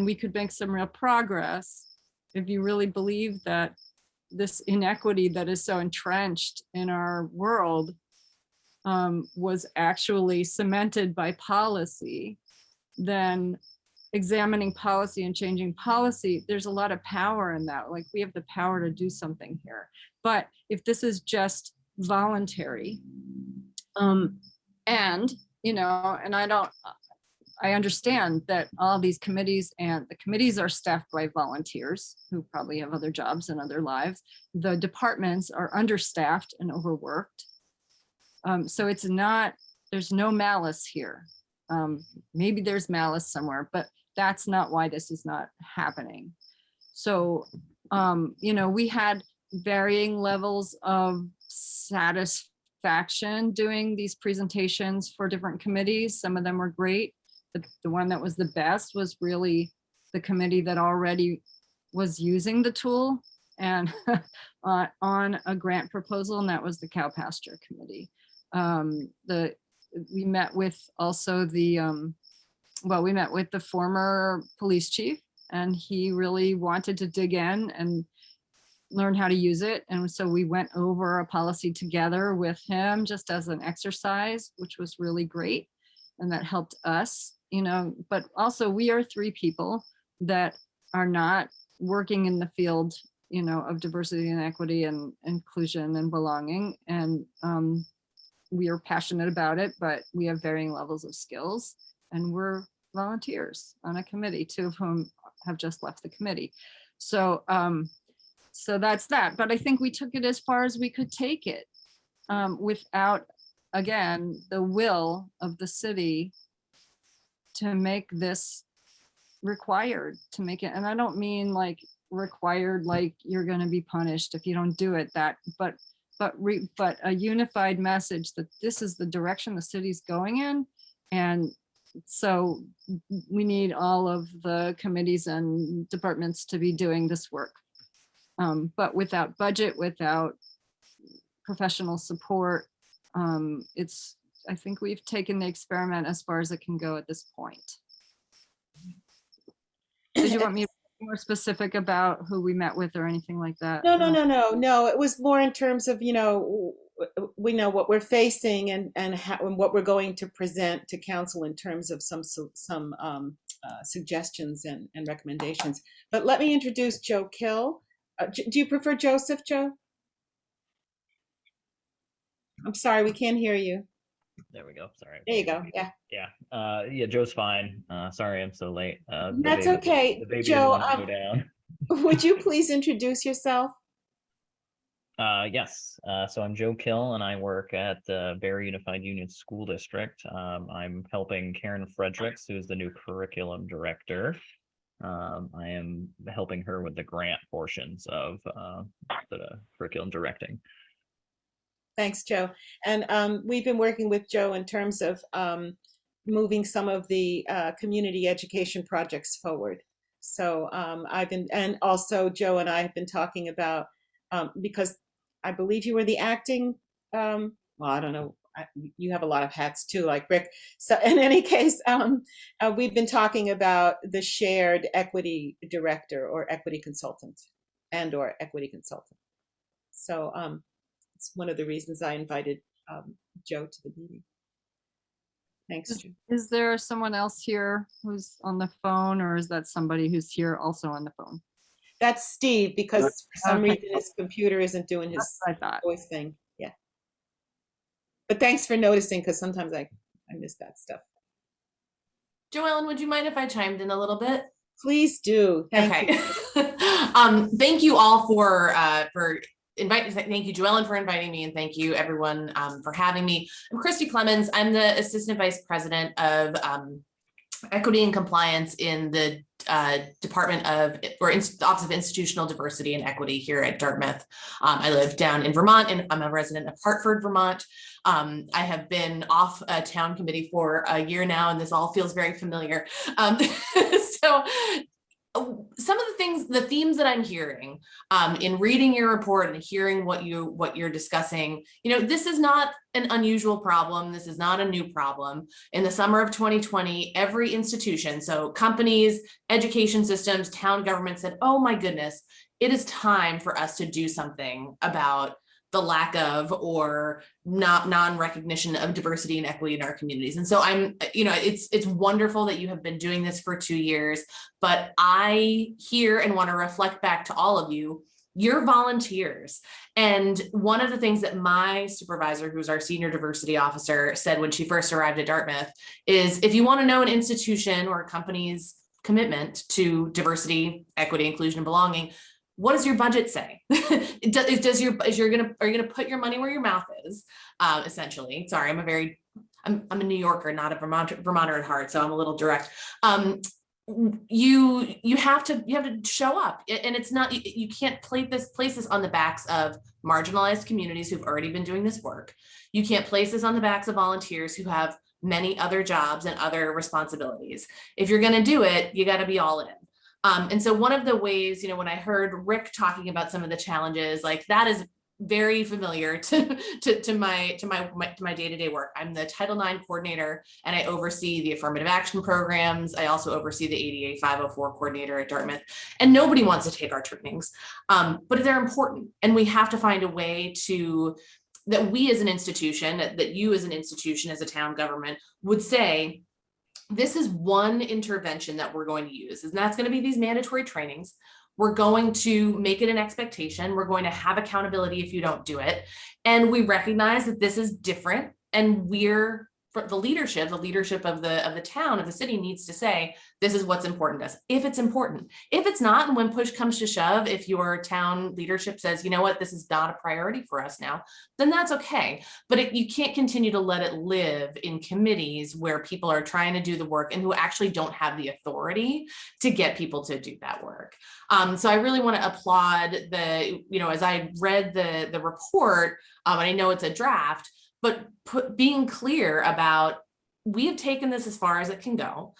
we could make some real progress if you really believe that this inequity that is so entrenched in our world was actually cemented by policy. Then examining policy and changing policy, there's a lot of power in that. Like, we have the power to do something here. But if this is just voluntary, and, you know, and I understand that all these committees, and the committees are staffed by volunteers who probably have other jobs and other lives. The departments are understaffed and overworked. So it's not, there's no malice here. Maybe there's malice somewhere, but that's not why this is not happening. So, you know, we had varying levels of satisfaction doing these presentations for different committees. Some of them were great. The one that was the best was really the committee that already was using the tool and on a grant proposal, and that was the cow pasture committee. We met with also the, well, we met with the former police chief, and he really wanted to dig in and learn how to use it. And so we went over a policy together with him just as an exercise, which was really great. And that helped us, you know, but also we are 3 people that are not working in the field, you know, of diversity and equity and inclusion and belonging. And we are passionate about it, but we have varying levels of skills, and we're volunteers on a committee, 2 of whom have just left the committee. So, so that's that. But I think we took it as far as we could take it without, again, the will of the city to make this required, to make it. And I don't mean like required, like you're going to be punished if you don't do it, but a unified message that this is the direction the city's going in. And so we need all of the committees and departments to be doing this work. But without budget, without professional support, I think we've taken the experiment as far as it can go at this point. Did you want me to be more specific about who we met with or anything like that?
No. It was more in terms of, you know, we know what we're facing and what we're going to present to council in terms of some suggestions and recommendations. But let me introduce Joe Kill. Do you prefer Joseph, Joe? I'm sorry, we can't hear you.
There we go. Sorry.
There you go. Yeah.
Yeah. Yeah. Joe's fine. Sorry, I'm so late.
That's okay,
The baby
Joe,
didn't want to go down.
Would you please introduce yourself?
Yes. So I'm Joe Kill and I work at the Barry Unified Union School District. I'm helping Karen Fredericks, who's the new curriculum director. I am helping her with the grant portions of the curriculum directing.
Thanks, Joe. And we've been working with Joe in terms of moving some of the community education projects forward. So and also Joe and I have been talking about, because I believe you were the acting, well, I don't know, you have a lot of hats too, like Rick. So in any case, we've been talking about the shared equity director or equity consultant or equity consultant. So it's one of the reasons I invited Joe to the meeting. Thanks, Joe.
Is there someone else here who's on the phone, or is that somebody who's here also on the phone?
That's Steve, because for some
Okay.
reason his computer isn't doing his
That's what I thought.
voice thing. Yeah. But thanks for noticing, because sometimes I miss that stuff.
Joellen, would you mind if I chimed in a little bit?
Please do. Thank you.
Thank you all for inviting. Thank you, Joellen, for inviting me, and thank you everyone for having me. I'm Christy Clemens. I'm the Assistant Vice President of Equity and Compliance in the Department of Office of Institutional Diversity and Equity here at Dartmouth. I live down in Vermont, and I'm a resident of Hartford, Vermont. I have been off a town committee for a year now, and this all feels very familiar. So some of the themes that I'm hearing in reading your report and hearing what you're discussing, this is not an unusual problem. This is not a new problem. In the summer of 2020, every institution, so companies, education systems, town government said, oh my goodness, it is time for us to do something about the lack of or non-recognition of diversity and equity in our communities. And so it's wonderful that you have been doing this for 2 years, but I hear and want to reflect back to all of you, you're volunteers. And one of the things that my supervisor, who's our senior diversity officer, said when she first arrived at Dartmouth is, if you want to know an institution or a company's commitment to diversity, equity, inclusion, and belonging, what does your budget say? Are you gonna put your money where your mouth is? Essentially, sorry, I'm a New Yorker, not a Vermonter at heart, so I'm a little direct. You have to show up, and it's not, you can't place this on the backs of marginalized communities who've already been doing this work. You can't place this on the backs of volunteers who have many other jobs and other responsibilities. If you're gonna do it, you got to be all in. And so one of the ways, when I heard Rick talking about some of the challenges, like that is very familiar to my day-to-day work. I'm the Title IX coordinator, and I oversee the affirmative action programs. I also oversee the ADA 504 coordinator at Dartmouth, and nobody wants to take our trainings, but they're important, and we have to find a way that we as an institution, that you as an institution, as a town government would say, this is one intervention that we're going to use, and that's going to be these mandatory trainings. We're going to make it an expectation. We're going to have accountability if you don't do it. And we recognize that this is different, and the leadership of the town, of the city, needs to say, this is what's important to us, if it's important. If it's not, and when push comes to shove, if your town leadership says, you know what, this is not a priority for us now, then that's okay. But you can't continue to let it live in committees where people are trying to do the work and who actually don't have the authority to get people to do that work. So I really want to applaud as I read the report, and I know it's a draft, but being clear about, we have taken this as far as it can go.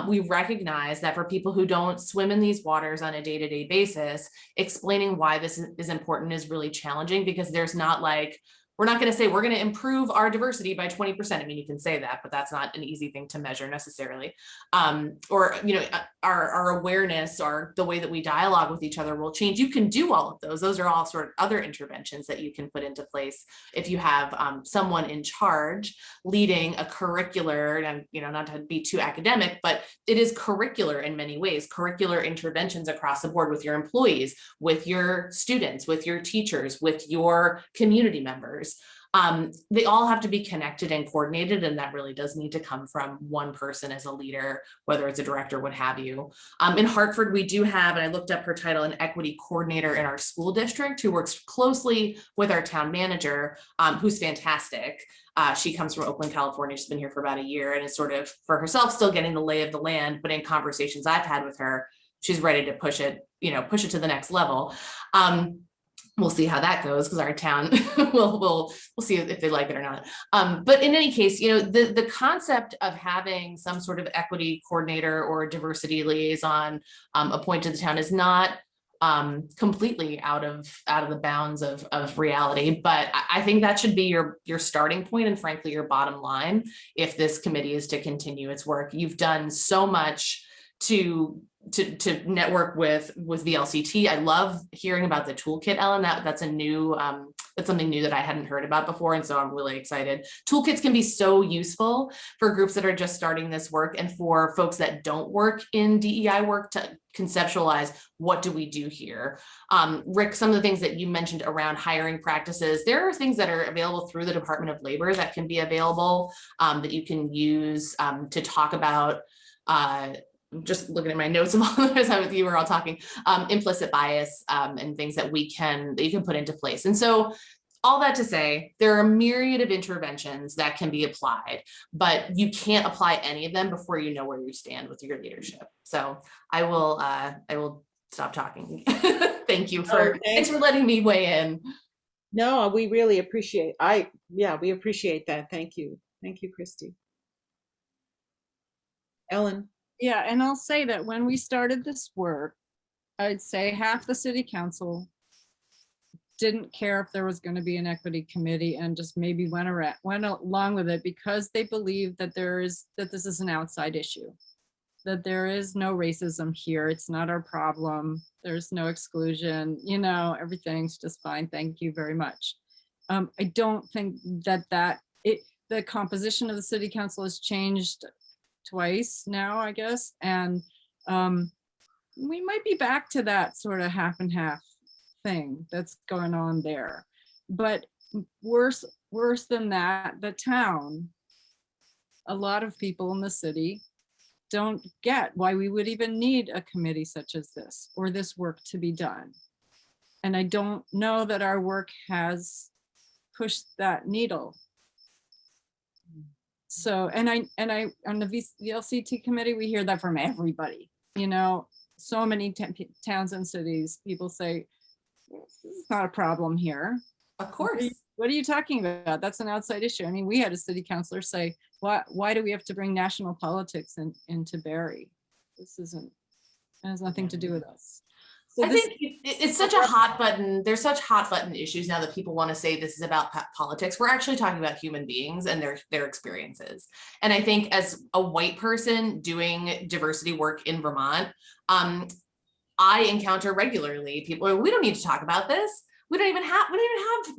We recognize that for people who don't swim in these waters on a day-to-day basis, explaining why this is important is really challenging, because there's not like, we're not going to say we're going to improve our diversity by 20%. I mean, you can say that, but that's not an easy thing to measure necessarily. Or our awareness or the way that we dialogue with each other will change. You can do all of those. Those are all sort of other interventions that you can put into place if you have someone in charge leading a curricular, and not to be too academic, but it is curricular in many ways, curricular interventions across the board with your employees, with your students, with your teachers, with your community members. members. They all have to be connected and coordinated, and that really does need to come from one person as a leader, whether it's a director, what have you. In Hartford, we do have, and I looked up her title, an equity coordinator in our school district who works closely with our town manager, who's fantastic. She comes from Oakland, California. She's been here for about a year and is sort of for herself still getting the lay of the land, but in conversations I've had with her, she's ready to push it to the next level. We'll see how that goes, because our town we'll see if they like it or not. But in any case, the concept of having some sort of equity coordinator or diversity liaison appointed to the town is not completely out of the bounds of reality. But I think that should be your starting point, and frankly, your bottom line if this committee is to continue its work. You've done so much to network with VLCT. I love hearing about the toolkit, Ellen. That's something new that I hadn't heard about before, and so I'm really excited. Toolkits can be so useful for groups that are just starting this work, and for folks that don't work in DEI work to conceptualize what do we do here. Rick, some of the things that you mentioned around hiring practices, there are things that are available through the Department of Labor that can be available that you can use to talk about. Just looking at my notes as you were all talking, implicit bias and things that you can put into place. And so all that to say, there are a myriad of interventions that can be applied, but you can't apply any of them before you know where you stand with your leadership. So I will stop talking. Thank you thanks for letting me weigh in.
No, we really appreciate, we appreciate that. Thank you. Thank you, Christy. Ellen.
Yeah, and I'll say that when we started this work, I'd say half the city council didn't care if there was going to be an equity committee and just maybe went along with it because they believe that this is an outside issue, that there is no racism here. It's not our problem. There's no exclusion, everything's just fine. Thank you very much. I don't think the composition of the city council has changed twice now, I guess, and we might be back to that sort of half and half thing that's going on there. But worse than that, the town, a lot of people in the city don't get why we would even need a committee such as this or this work to be done. And I don't know that our work has pushed that needle. So, and I on the VLCT committee, we hear that from everybody, so many towns and cities, people say, it's not a problem here.
Of course.
What are you talking about? That's an outside issue. I mean, we had a city councilor say, why do we have to bring national politics into Barrie? It has nothing to do with us. So
I think it's such a hot button. There's such hot button issues now that people want to say this is about politics. We're actually talking about human beings and their experiences. And I think as a white person doing diversity work in Vermont, I encounter regularly people, we don't need to talk about this. We don't even have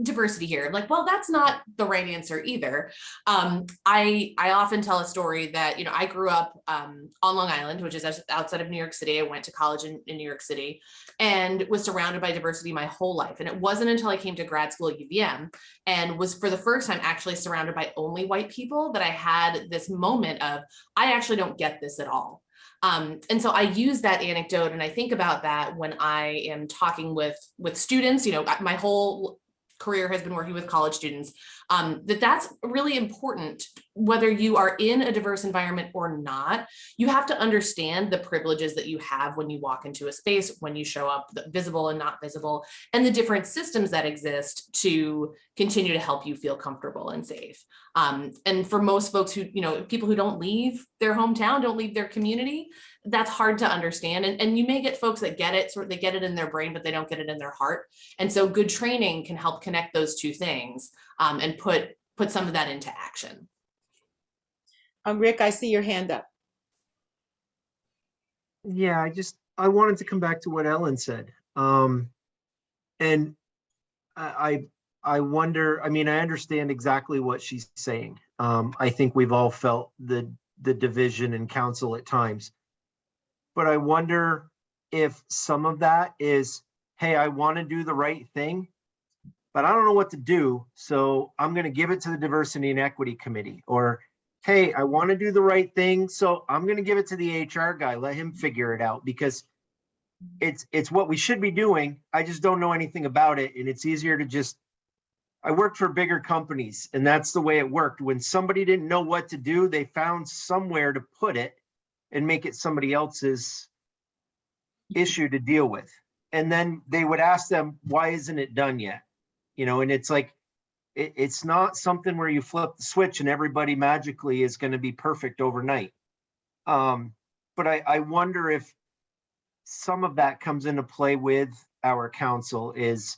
diversity here. I'm like, well, that's not the right answer either. I often tell a story that, I grew up on Long Island, which is outside of New York City. I went to college in New York City and was surrounded by diversity my whole life. And it wasn't until I came to grad school at UVM and was for the first time actually surrounded by only white people that I had this moment of, I actually don't get this at all. And so I use that anecdote and I think about that when I am talking with students. My whole career has been working with college students, that's really important. Whether you are in a diverse environment or not, you have to understand the privileges that you have when you walk into a space, when you show up visible and not visible, and the different systems that exist to continue to help you feel comfortable and safe. And for most folks who, people who don't leave their hometown, don't leave their community, that's hard to understand. And you may get folks that get it, they get it in their brain, but they don't get it in their heart. And so good training can help connect those two things and put some of that into action.
Rick, I see your hand up.
Yeah, I wanted to come back to what Ellen said. And I wonder, I understand exactly what she's saying. I think we've all felt the division in council at times. But I wonder if some of that is, hey, I want to do the right thing, but I don't know what to do. So I'm going to give it to the Diversity and Equity Committee. Or, hey, I want to do the right thing. So I'm going to give it to the HR guy. Let him figure it out, because it's what we should be doing. I just don't know anything about it. And it's easier to just, I worked for bigger companies, and that's the way it worked. When somebody didn't know what to do, they found somewhere to put it and make it somebody else's issue to deal with. And then they would ask them, why isn't it done yet? You know, and it's like, it's not something where you flip the switch and everybody magically is going to be perfect overnight. But I wonder if some of that comes into play with our council. Is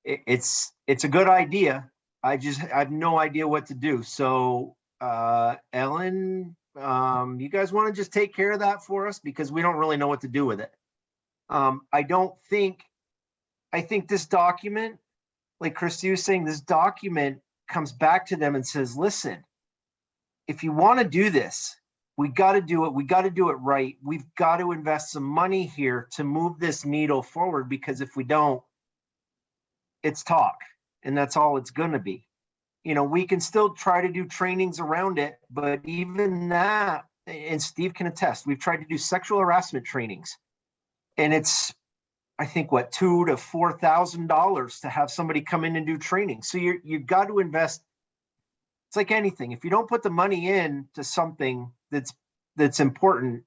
it's a good idea. I have no idea what to do. So Ellen, you guys want to just take care of that for us, because we don't really know what to do with it. I think this document, like Christy was saying, this document comes back to them and says, listen, if you want to do this, we got to do it. We got to do it right. We've got to invest some money here to move this needle forward, because if we don't, it's talk, and that's all it's going to be. You know, we can still try to do trainings around it, but even that, and Steve can attest, we've tried to do sexual harassment trainings, and it's, I think, what, $2,000 to $4,000 to have somebody come in and do training. So you've got to invest. It's like anything. If you don't put the money in to something that's important,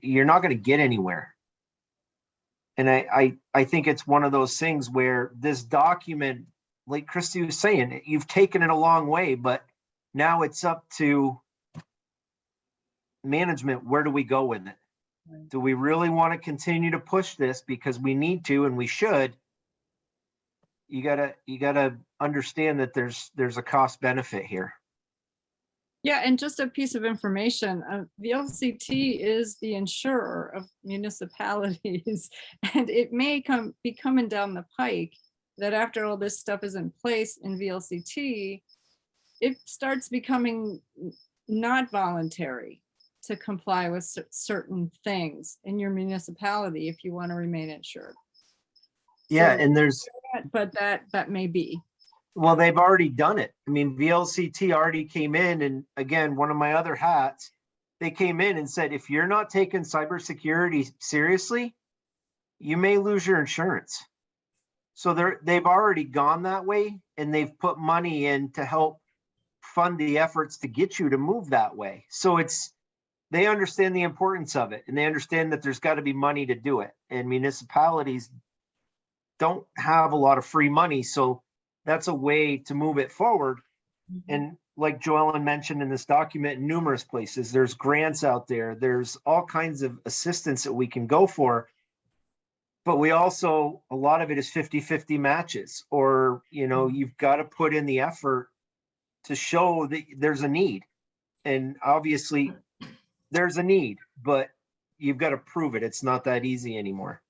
you're not going to get anywhere. And I think it's one of those things where this document, like Christy was saying, you've taken it a long way, but now it's up to management. Where do we go with it? Do we really want to continue to push this because we need to, and we should? You gotta understand that there's a cost benefit here.
Yeah, and just a piece of information, the LCT is the insurer of municipalities, and it may be coming down the pike that after all this stuff is in place in VLCT, it starts becoming not voluntary to comply with certain things in your municipality if you want to remain insured.
Yeah,
So,
and there's,
but that may be.
well, they've already done it. I mean, VLCT already came in, and again, one of my other hats, they came in and said, if you're not taking cybersecurity seriously, you may lose your insurance. So they've already gone that way, and they've put money in to help fund the efforts to get you to move that way. So they understand the importance of it, and they understand that there's got to be money to do it. And municipalities don't have a lot of free money. So that's a way to move it forward. Mm-hmm. And like Joellen mentioned in this document, in numerous places, there's grants out there. There's all kinds of assistance that we can go for. But we also, a lot of it is 50-50 matches, or, you know, you've got to put in the effort to show that there's a need. And obviously there's a need, but you've got to prove it. It's not that easy anymore.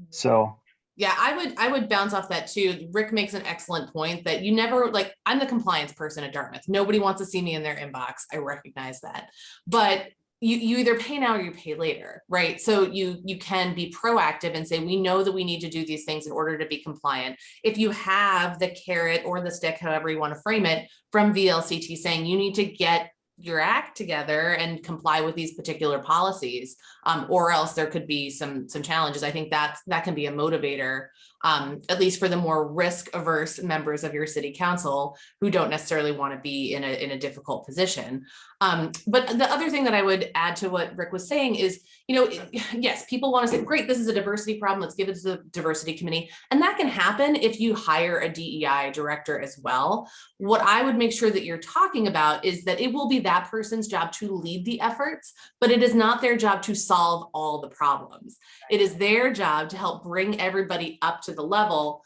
So.
Yeah, I would bounce off that too. Rick makes an excellent point that you never, like, I'm the compliance person at Dartmouth. Nobody wants to see me in their inbox. I recognize that. But you either pay now or you pay later, right? So you can be proactive and say, we know that we need to do these things in order to be compliant. If you have the carrot or the stick, however you want to frame it, from VLCT saying you need to get your act together and comply with these particular policies, or else there could be some challenges. I think that can be a motivator, at least for the more risk averse members of your city council who don't necessarily want to be in a difficult position. But the other thing that I would add to what Rick was saying is, you know, yes, people want to say, great, this is a diversity problem, let's give it to the diversity committee. And that can happen if you hire a DEI director as well. What I would make sure that you're talking about is that it will be that person's job to lead the efforts, but it is not their job to solve all the problems. It is their job to help bring everybody up to the level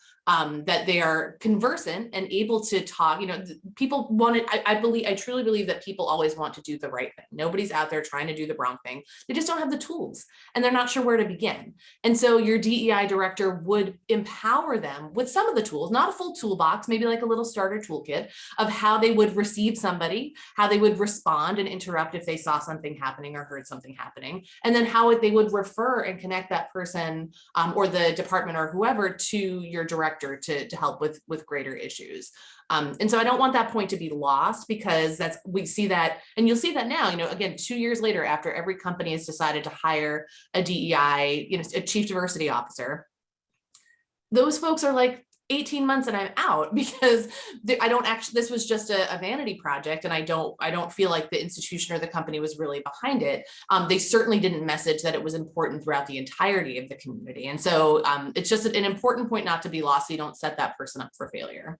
that they are conversant and able to talk. You know, people want it. I truly believe that people always want to do the right thing. Nobody's out there trying to do the wrong thing. They just don't have the tools and they're not sure where to begin. And so your DEI director would empower them with some of the tools, not a full toolbox, maybe like a little starter toolkit of how they would receive somebody, how they would respond and interrupt if they saw something happening or heard something happening, and then how they would refer and connect that person or the department or whoever to your director director to help with greater issues. And so I don't want that point to be lost, because we see that, and you'll see that now, again, 2 years later, after every company has decided to hire a DEI, a chief diversity officer, those folks are like 18 months and I'm out, because this was just a vanity project, and I don't feel like the institution or the company was really behind it. They certainly didn't message that it was important throughout the entirety of the community. And so it's just an important point not to be lost, so you don't set that person up for failure.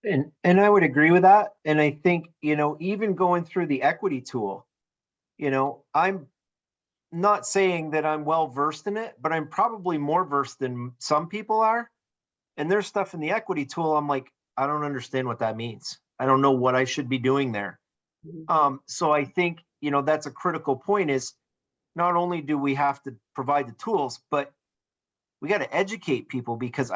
And I would agree with that. And I think, even going through the equity tool, I'm not saying that I'm well versed in it, but I'm probably more versed than some people are. And there's stuff in the equity tool, I'm like, I don't understand what that means. I don't know what I should be doing there. So I think, that's a critical point, is not only do we have to provide the tools, but we got to educate people, because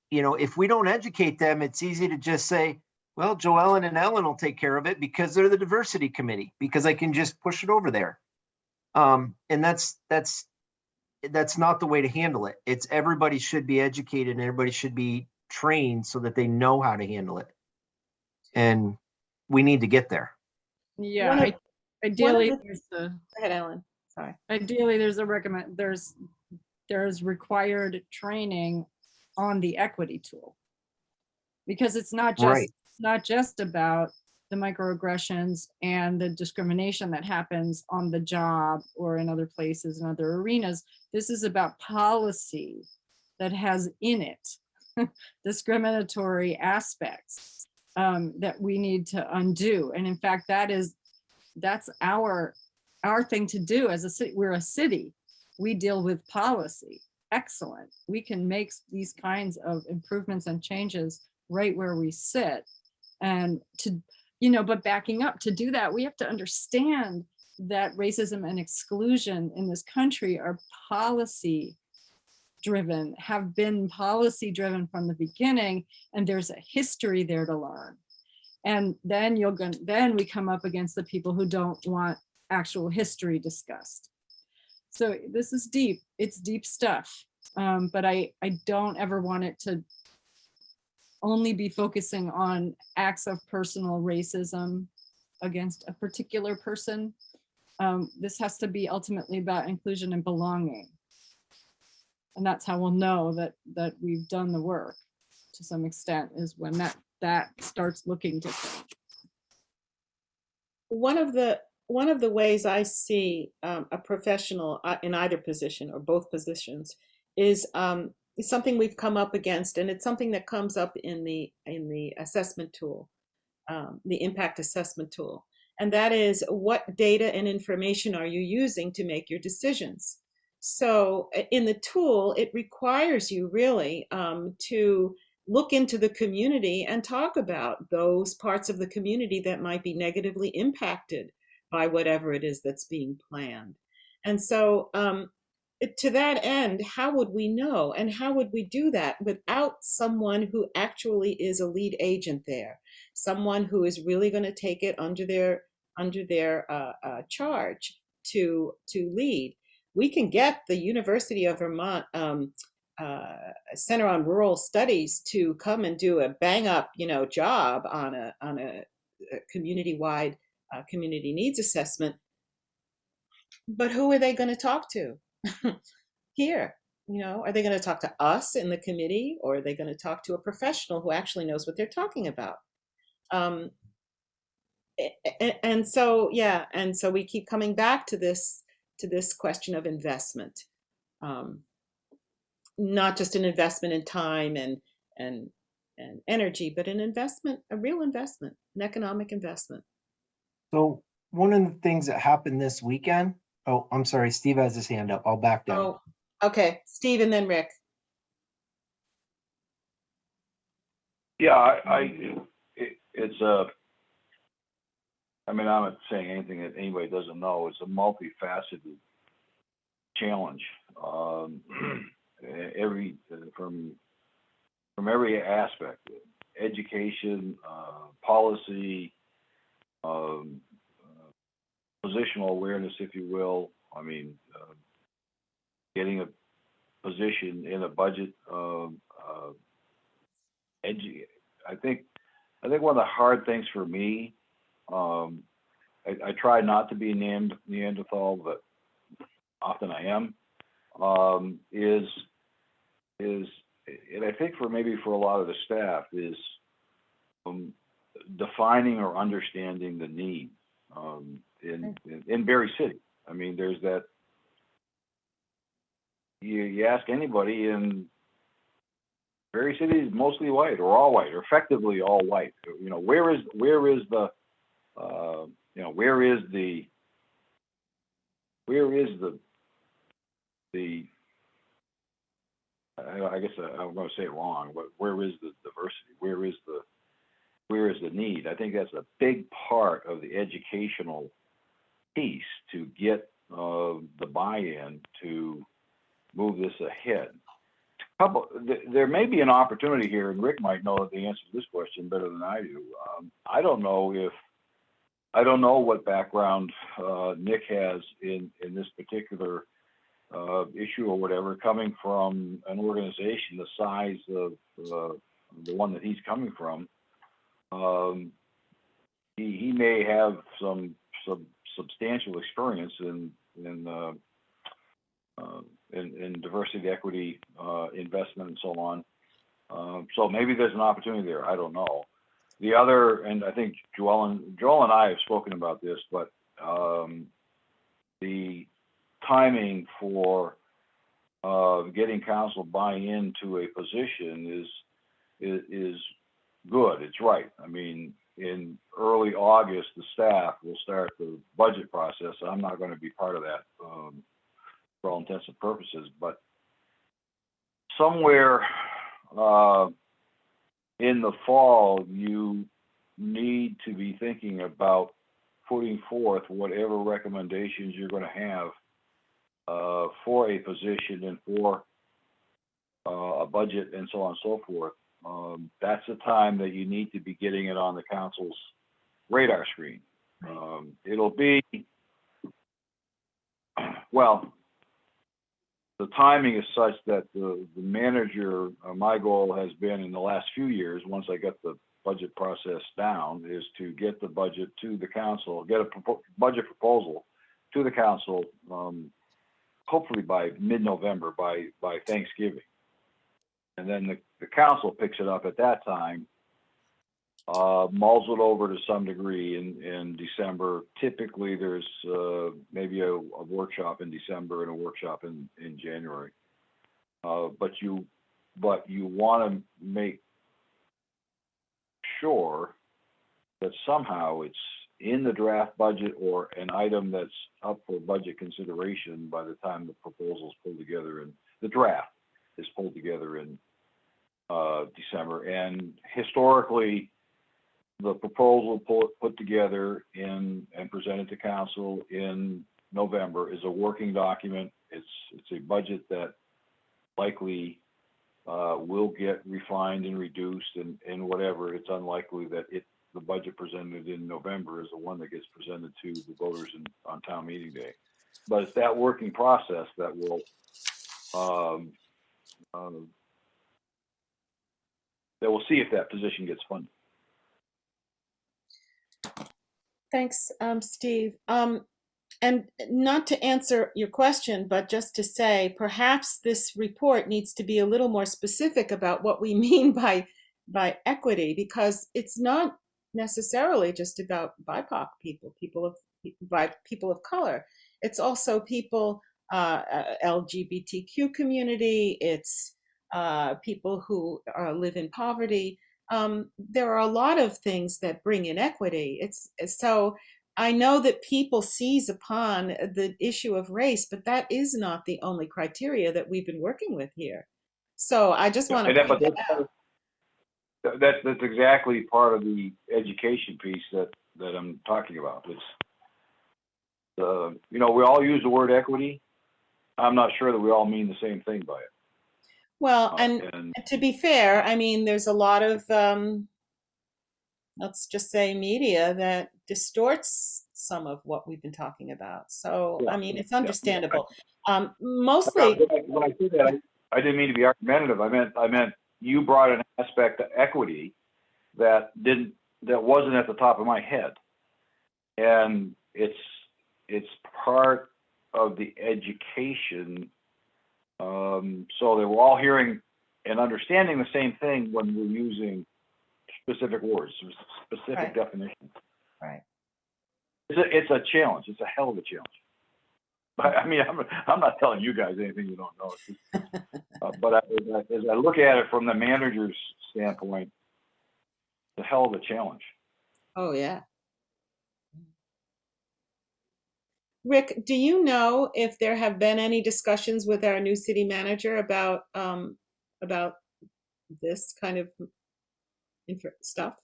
if we don't educate them, it's easy to just say, well, Joellen and Ellen will take care of it because they're the diversity committee, because I can just push it over there. And that's not the way to handle it. It's everybody should be educated and everybody should be trained so that they know how to handle it. And we need to get there.
Yeah, ideally, there's
Go ahead, Ellen. Sorry.
ideally there's required training on the equity tool, because it's not just about the microaggressions and the discrimination that happens on the job or in other places and other arenas. This is about policy that has in it discriminatory aspects that we need to undo. And in fact, that's our thing to do as a city. We're a city. We deal with policy. Excellent. We can make these kinds of improvements and changes right where we sit. And but backing up, to do that, we have to understand that racism and exclusion in this country are policy driven, have been policy driven from the beginning, and there's a history there to learn. And then we come up against the people who don't want actual history discussed. So this is deep. It's deep stuff. But I don't ever want it to only be focusing on acts of personal racism against a particular person. This has to be ultimately about inclusion and belonging. And that's how we'll know that we've done the work to some extent, is when that starts looking different.
One of the ways I see a professional in either position or both positions is something we've come up against, and it's something that comes up in the assessment tool, the impact assessment tool, and that is, what data and information are you using to make your decisions? So in the tool, it requires you really to look into the community and talk about those parts of the community that might be negatively impacted by whatever it is that's being planned. And so to that end, how would we know, and how would we do that without someone who actually is a lead agent there, someone who is really going to take it under their charge to lead? We can get the University of Vermont Center on Rural Studies to come and do a bang up, job on a community-wide community needs assessment. But who are they going to talk to here? Are they going to talk to us in the committee, or are they going to talk to a professional who actually knows what they're talking about? And so we keep coming back to this question of investment, not just an investment in time and energy, but a real investment, an economic investment.
So one of the things that happened this weekend, oh, I'm sorry, Steve has his hand up. I'll back down.
Oh, okay, Steve and then Rick.
Yeah, I'm not saying anything that anybody doesn't know. It's a multifaceted challenge. From every aspect, education, policy, positional awareness, if you will. Getting a position in a budget I think one of the hard things for me, I try not to be named Neanderthal, but often I am, is, and I think for a lot of the staff is defining or understanding the need in Berry City. I mean, there's that, you ask anybody in Berry City is mostly white or all white or effectively all white. You know, where is the I guess I'm going to say it wrong, but where is the diversity? Where is the need? I think that's a big part of the educational piece to get the buy-in to move this ahead. There may be an opportunity here, and Rick might know the answer to this question better than I do. I don't know what background Nick has in this particular issue or whatever, coming from an organization the size of the one that he's coming from. He may have some substantial experience in diversity, equity, investment, and so on. So maybe there's an opportunity there. I don't know. The other, and I think Joel and I have spoken about this, but the timing for getting council buy-in to a position is good. It's right. I mean, in early August, the staff will start the budget process. I'm not going to be part of that for all intents and purposes, but somewhere in the fall, you need to be thinking about putting forth whatever recommendations you're going to have for a position and for a budget and so on and so forth. That's the time that you need to be getting it on the council's radar screen. It'll be, well, the timing is such that the manager, my goal has been in the last few years, once I get the budget process down, is to get the budget to the council, get a budget proposal to the council, hopefully by mid-November, by Thanksgiving. And then the council picks it up at that time, mulls it over to some degree in December. Typically, there's maybe a workshop in December and a workshop in January. But you want to make sure that somehow it's in the draft budget or an item that's up for budget consideration by the time the proposal's pulled together and the draft is pulled together in December. And historically, the proposal put together and presented to council in November is a working document. It's a budget that likely will get refined and reduced and whatever. It's unlikely that the budget presented in November is the one that gets presented to the voters on town meeting day. But it's that working process that will see if that position gets funded.
Thanks, Steve. And not to answer your question, but just to say, perhaps this report needs to be a little more specific about what we mean by equity, because it's not necessarily just about BIPOC people, people of color. It's also people, LGBTQ community. It's people who live in poverty. There are a lot of things that bring inequity. So I know that people seize upon the issue of race, but that is not the only criteria that we've been working with here. So I just want to point that out.
That's exactly part of the education piece that I'm talking about. It's we all use the word equity. I'm not sure that we all mean the same thing by it.
Well, and to be fair, I mean, there's a lot of, let's just say, media that distorts some of what we've been talking about. So, yeah. I mean, it's understandable. Mostly.
When I said that, I didn't mean to be argumentative. I meant you brought an aspect of equity that wasn't at the top of my head. And it's part of the education, so that we're all hearing and understanding the same thing when we're using specific words, specific
Right.
definitions.
Right.
It's a challenge. It's a hell of a challenge. But I mean, I'm not telling you guys anything you don't know. It's just, but as I look at it from the manager's standpoint, it's a hell of a challenge.
Oh, yeah. Rick, do you know if there have been any discussions with our new city manager about this kind of stuff?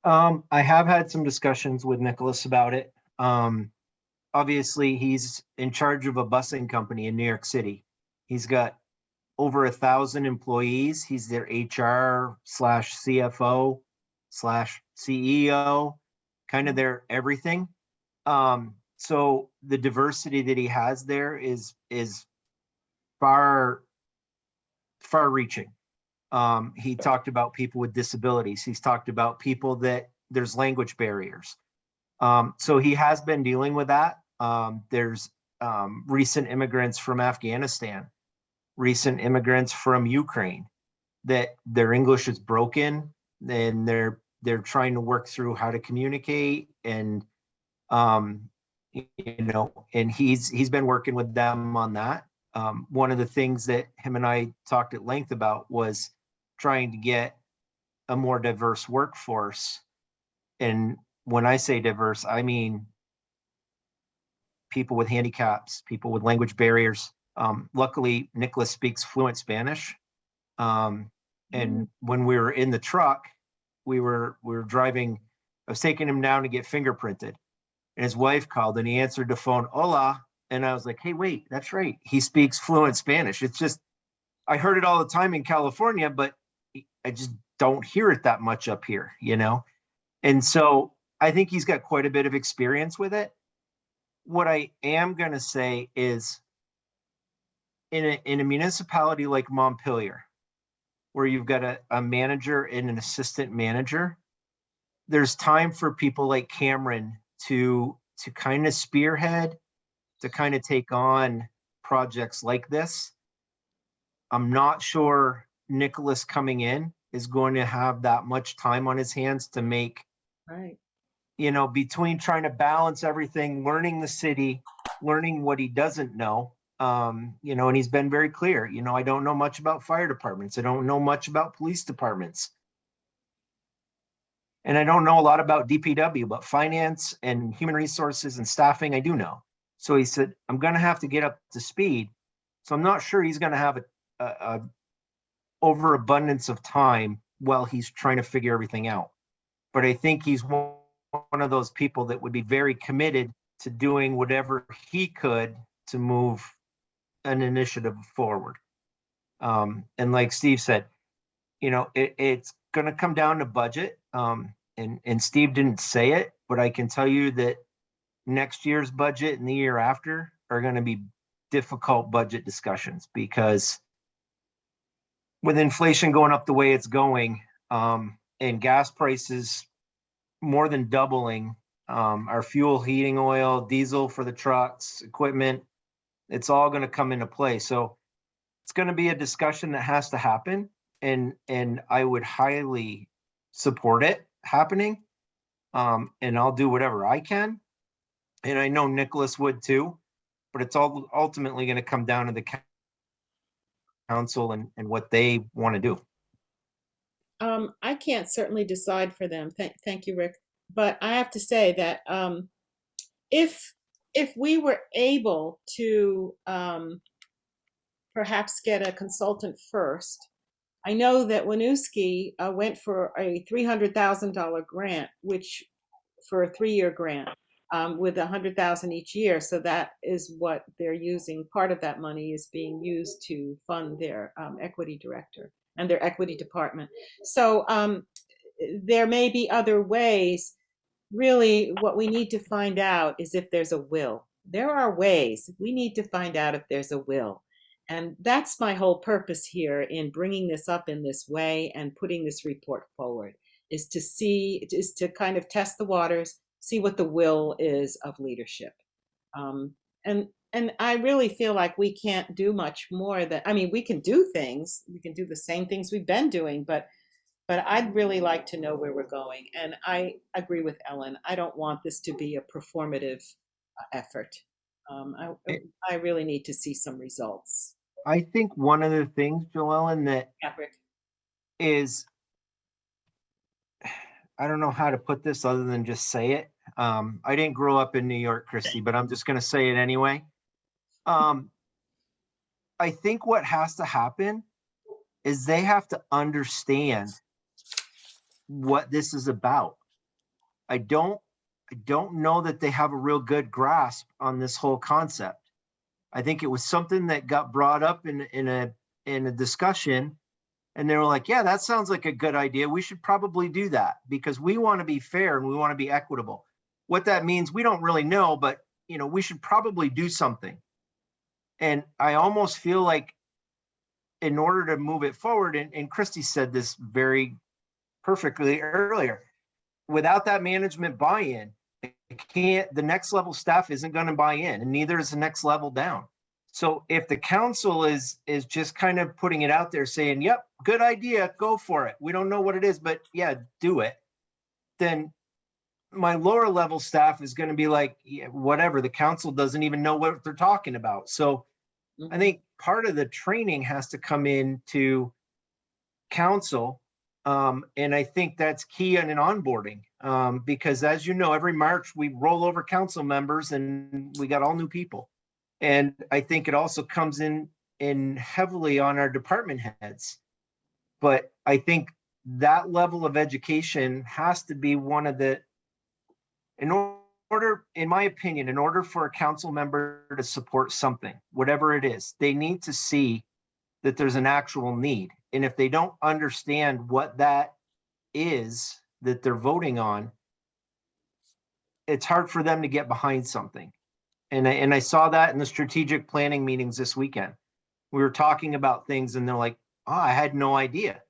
I have had some discussions with Nicholas about it. Obviously, he's in charge of a busing company in New York City. He's got over 1,000 employees. He's their HR/CFO/CEO, kind of their everything. So the diversity that he has there is far reaching. He talked about people with disabilities. He's talked about people that there's language barriers. So he has been dealing with that. There's recent immigrants from Afghanistan, recent immigrants from Ukraine, that their English is broken and they're trying to work through how to communicate, and and he's been working with them on that. One of the things that him and I talked at length about was trying to get a more diverse workforce. And when I say diverse, I mean people with handicaps, people with language barriers. Luckily, Nicholas speaks fluent Spanish. And when we were in the truck, we were driving, I was taking him down to get fingerprinted. And his wife called and he answered the phone, "Hola." And I was like, hey, wait, that's right. He speaks fluent Spanish. It's just, I heard it all the time in California, but I just don't hear it that much up here, And so I think he's got quite a bit of experience with it. What I am going to say is in a municipality like Montpelier, where you've got a manager and an assistant manager, there's time for people like Cameron to kind of spearhead, to kind of take on projects like this. I'm not sure Nicholas coming in is going to have that much time on his hands to make,
Right.
Between trying to balance everything, learning the city, learning what he doesn't know. And he's been very clear, I don't know much about fire departments. I don't know much about police departments. And I don't know a lot about DPW, but finance and human resources and staffing, I do know. So he said, I'm going to have to get up to speed. So I'm not sure he's going to have a overabundance of time while he's trying to figure everything out. But I think he's one of those people that would be very committed to doing whatever he could to move an initiative forward. And like Steve said, it's going to come down to budget. And Steve didn't say it, but I can tell you that next year's budget and the year after are going to be difficult budget discussions, because with inflation going up the way it's going, and gas prices more than doubling, our fuel, heating oil, diesel for the trucks, equipment, it's all going to come into play. So it's going to be a discussion that has to happen, and I would highly support it happening. And I'll do whatever I can. And I know Nicholas would too, but it's all ultimately going to come down to the council and what they want to do.
I can't certainly decide for them. Thank you, Rick. But I have to say that if we were able to perhaps get a consultant first, I know that Winooski went for a $300,000 grant, which for a 3-year grant with $100,000 each year. So that is what they're using. Part of that money is being used to fund their equity director and their equity department. So there may be other ways. Really, what we need to find out is if there's a will. There are ways. We need to find out if there's a will. And that's my whole purpose here in bringing this up in this way and putting this report forward, is to kind of test the waters, see what the will is of leadership. And I really feel like we can't do much more than, I mean, we can do things, we can do the same things we've been doing, but I'd really like to know where we're going. And I agree with Ellen. I don't want this to be a performative effort. I really need to see some results.
I think one of the things, Joellen, that
Patrick?
is, I don't know how to put this other than just say it. I didn't grow up in New York, Christy, but I'm just going to say it anyway. I think what has to happen is they have to understand what this is about. I don't know that they have a real good grasp on this whole concept. I think it was something that got brought up in a discussion, and they were like, yeah, that sounds like a good idea. We should probably do that because we want to be fair and we want to be equitable. What that means, we don't really know, but we should probably do something. And I almost feel like in order to move it forward, and Christy said this very perfectly earlier, without that management buy-in, the next level staff isn't going to buy in, and neither is the next level down. So if the council is just kind of putting it out there saying, yep, good idea, go for it. We don't know what it is, but yeah, do it. Then my lower level staff is going to be like, yeah, whatever, the council doesn't even know what they're talking about. So I think part of the training has to come into council. And I think that's key in an onboarding, because as you know, every March we roll over council members and we got all new people. And I think it also comes in heavily on our department heads. But I think that level of education has to be one of the, in my opinion, in order for a council member to support something, whatever it is, they need to see that there's an actual need. And if they don't understand what that is that they're voting on, it's hard for them to get behind something. And I saw that in the strategic planning meetings this weekend. We were talking about things and they're like, oh, I had no idea.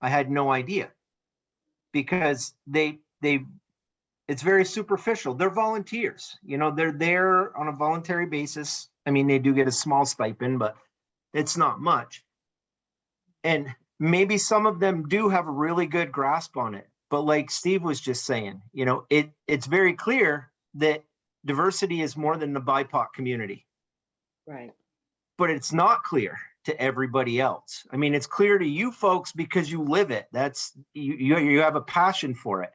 I had no idea. Because it's very superficial. They're volunteers. They're there on a voluntary basis. I mean, they do get a small stipend, but it's not much. And maybe some of them do have a really good grasp on it. But like Steve was just saying, it's very clear that diversity is more than the BIPOC community.
Right. But
it's not clear to everybody else. I mean, it's clear to you folks because you live it. That's you have a passion for it.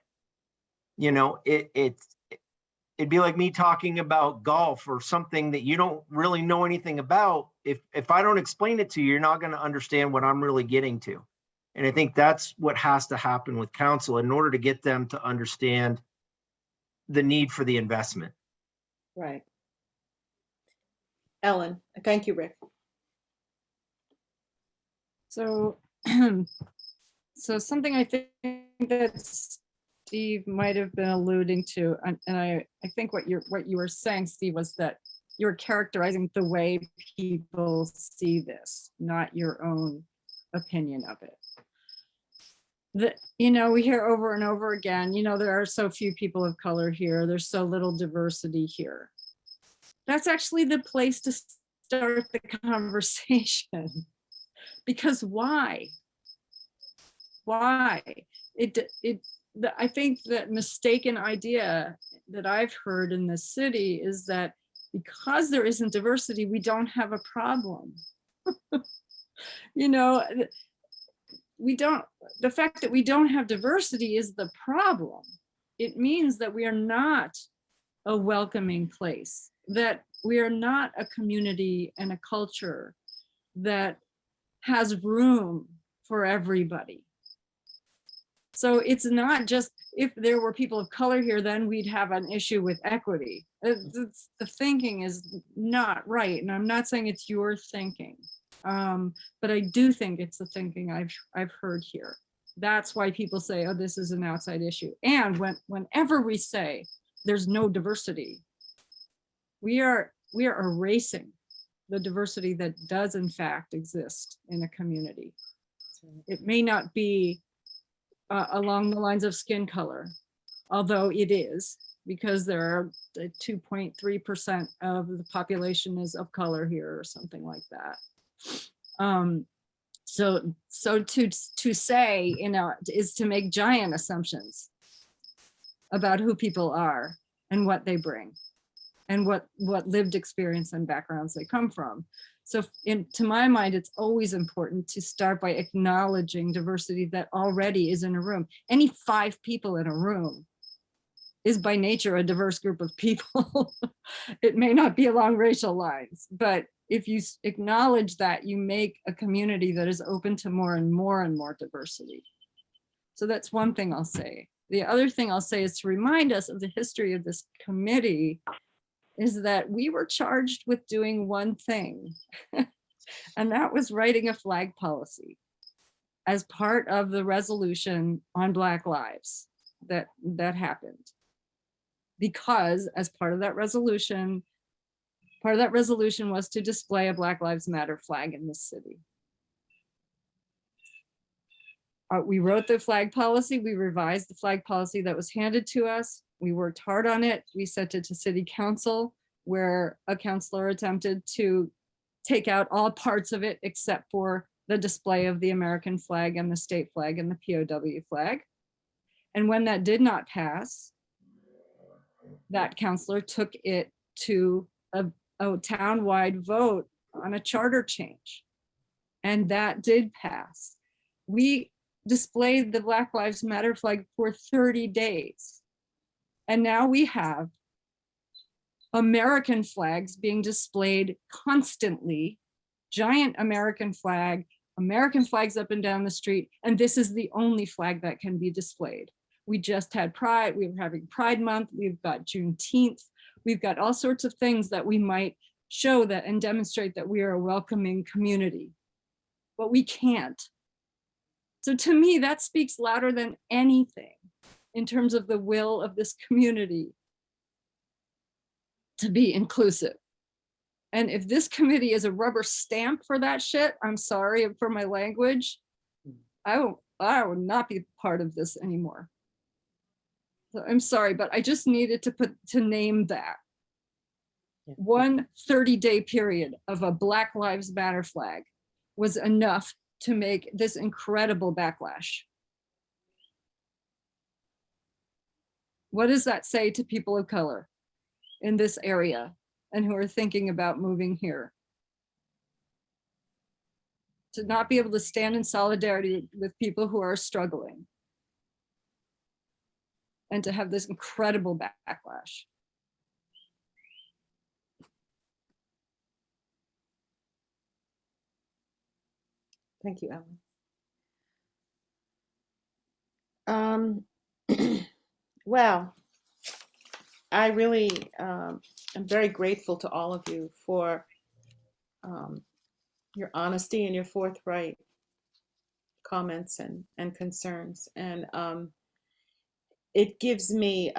It'd be like me talking about golf or something that you don't really know anything about. If I don't explain it to you, you're not going to understand what I'm really getting to. And I think that's what has to happen with council in order to get them to understand the need for the investment.
Right. Ellen, thank you, Rick.
So, so something I think that Steve might have been alluding to, and I think what you were saying, Steve, was that you're characterizing the way people see this, not your own opinion of it. We hear over and over again, there are so few people of color here, there's so little diversity here. That's actually the place to start the conversation. Because why? I think that mistaken idea that I've heard in the city is that because there isn't diversity, we don't have a problem. The fact that we don't have diversity is the problem. It means that we are not a welcoming place, that we are not a community and a culture that has room for everybody. So it's not just if there were people of color here, then we'd have an issue with equity. The thinking is not right. And I'm not saying it's your thinking, but I do think it's the thinking I've heard here. That's why people say, oh, this is an outside issue. And whenever we say there's no diversity, we are erasing the diversity that does in fact exist in a community. It may not be along the lines of skin color, although it is, because there are 2.3% of the population is of color here or something like that. So to say, is to make giant assumptions about who people are and what they bring and what lived experience and backgrounds they come from. So to my mind, it's always important to start by acknowledging diversity that already is in a room. Any 5 people in a room is by nature a diverse group of people. It may not be along racial lines, but if you acknowledge that, you make a community that is open to more and more diversity. So that's one thing I'll say. The other thing I'll say is to remind us of the history of this committee is that we were charged with doing one thing, and that was writing a flag policy as part of the resolution on Black Lives that happened. Because as part of that resolution was to display a Black Lives Matter flag in the city. We wrote the flag policy, we revised the flag policy that was handed to us. We worked hard on it. We sent it to City Council, where a councilor attempted to take out all parts of it except for the display of the American flag and the state flag and the POW flag. And when that did not pass, that councilor took it to a town-wide vote on a charter change. And that did pass. We displayed the Black Lives Matter flag for 30 days. And now we have American flags being displayed constantly, giant American flags up and down the street. And this is the only flag that can be displayed. We just had Pride, we were having Pride Month, we've got Juneteenth, we've got all sorts of things that we might show that and demonstrate that we are a welcoming community, but we can't. So to me, that speaks louder than anything in terms of the will of this community to be inclusive. And if this committee is a rubber stamp for that shit, I'm sorry for my language, I will not be part of this anymore. So I'm sorry, but I just needed to name that. One 30-day period of a Black Lives Matter flag was enough to make this incredible backlash. What does that say to people of color in this area and who are thinking about moving here? To not be able to stand in solidarity with people who are struggling and to have this incredible backlash.
Thank you, Ellen. Well, I really am very grateful to all of you for your honesty and your forthright comments and concerns. And it gives me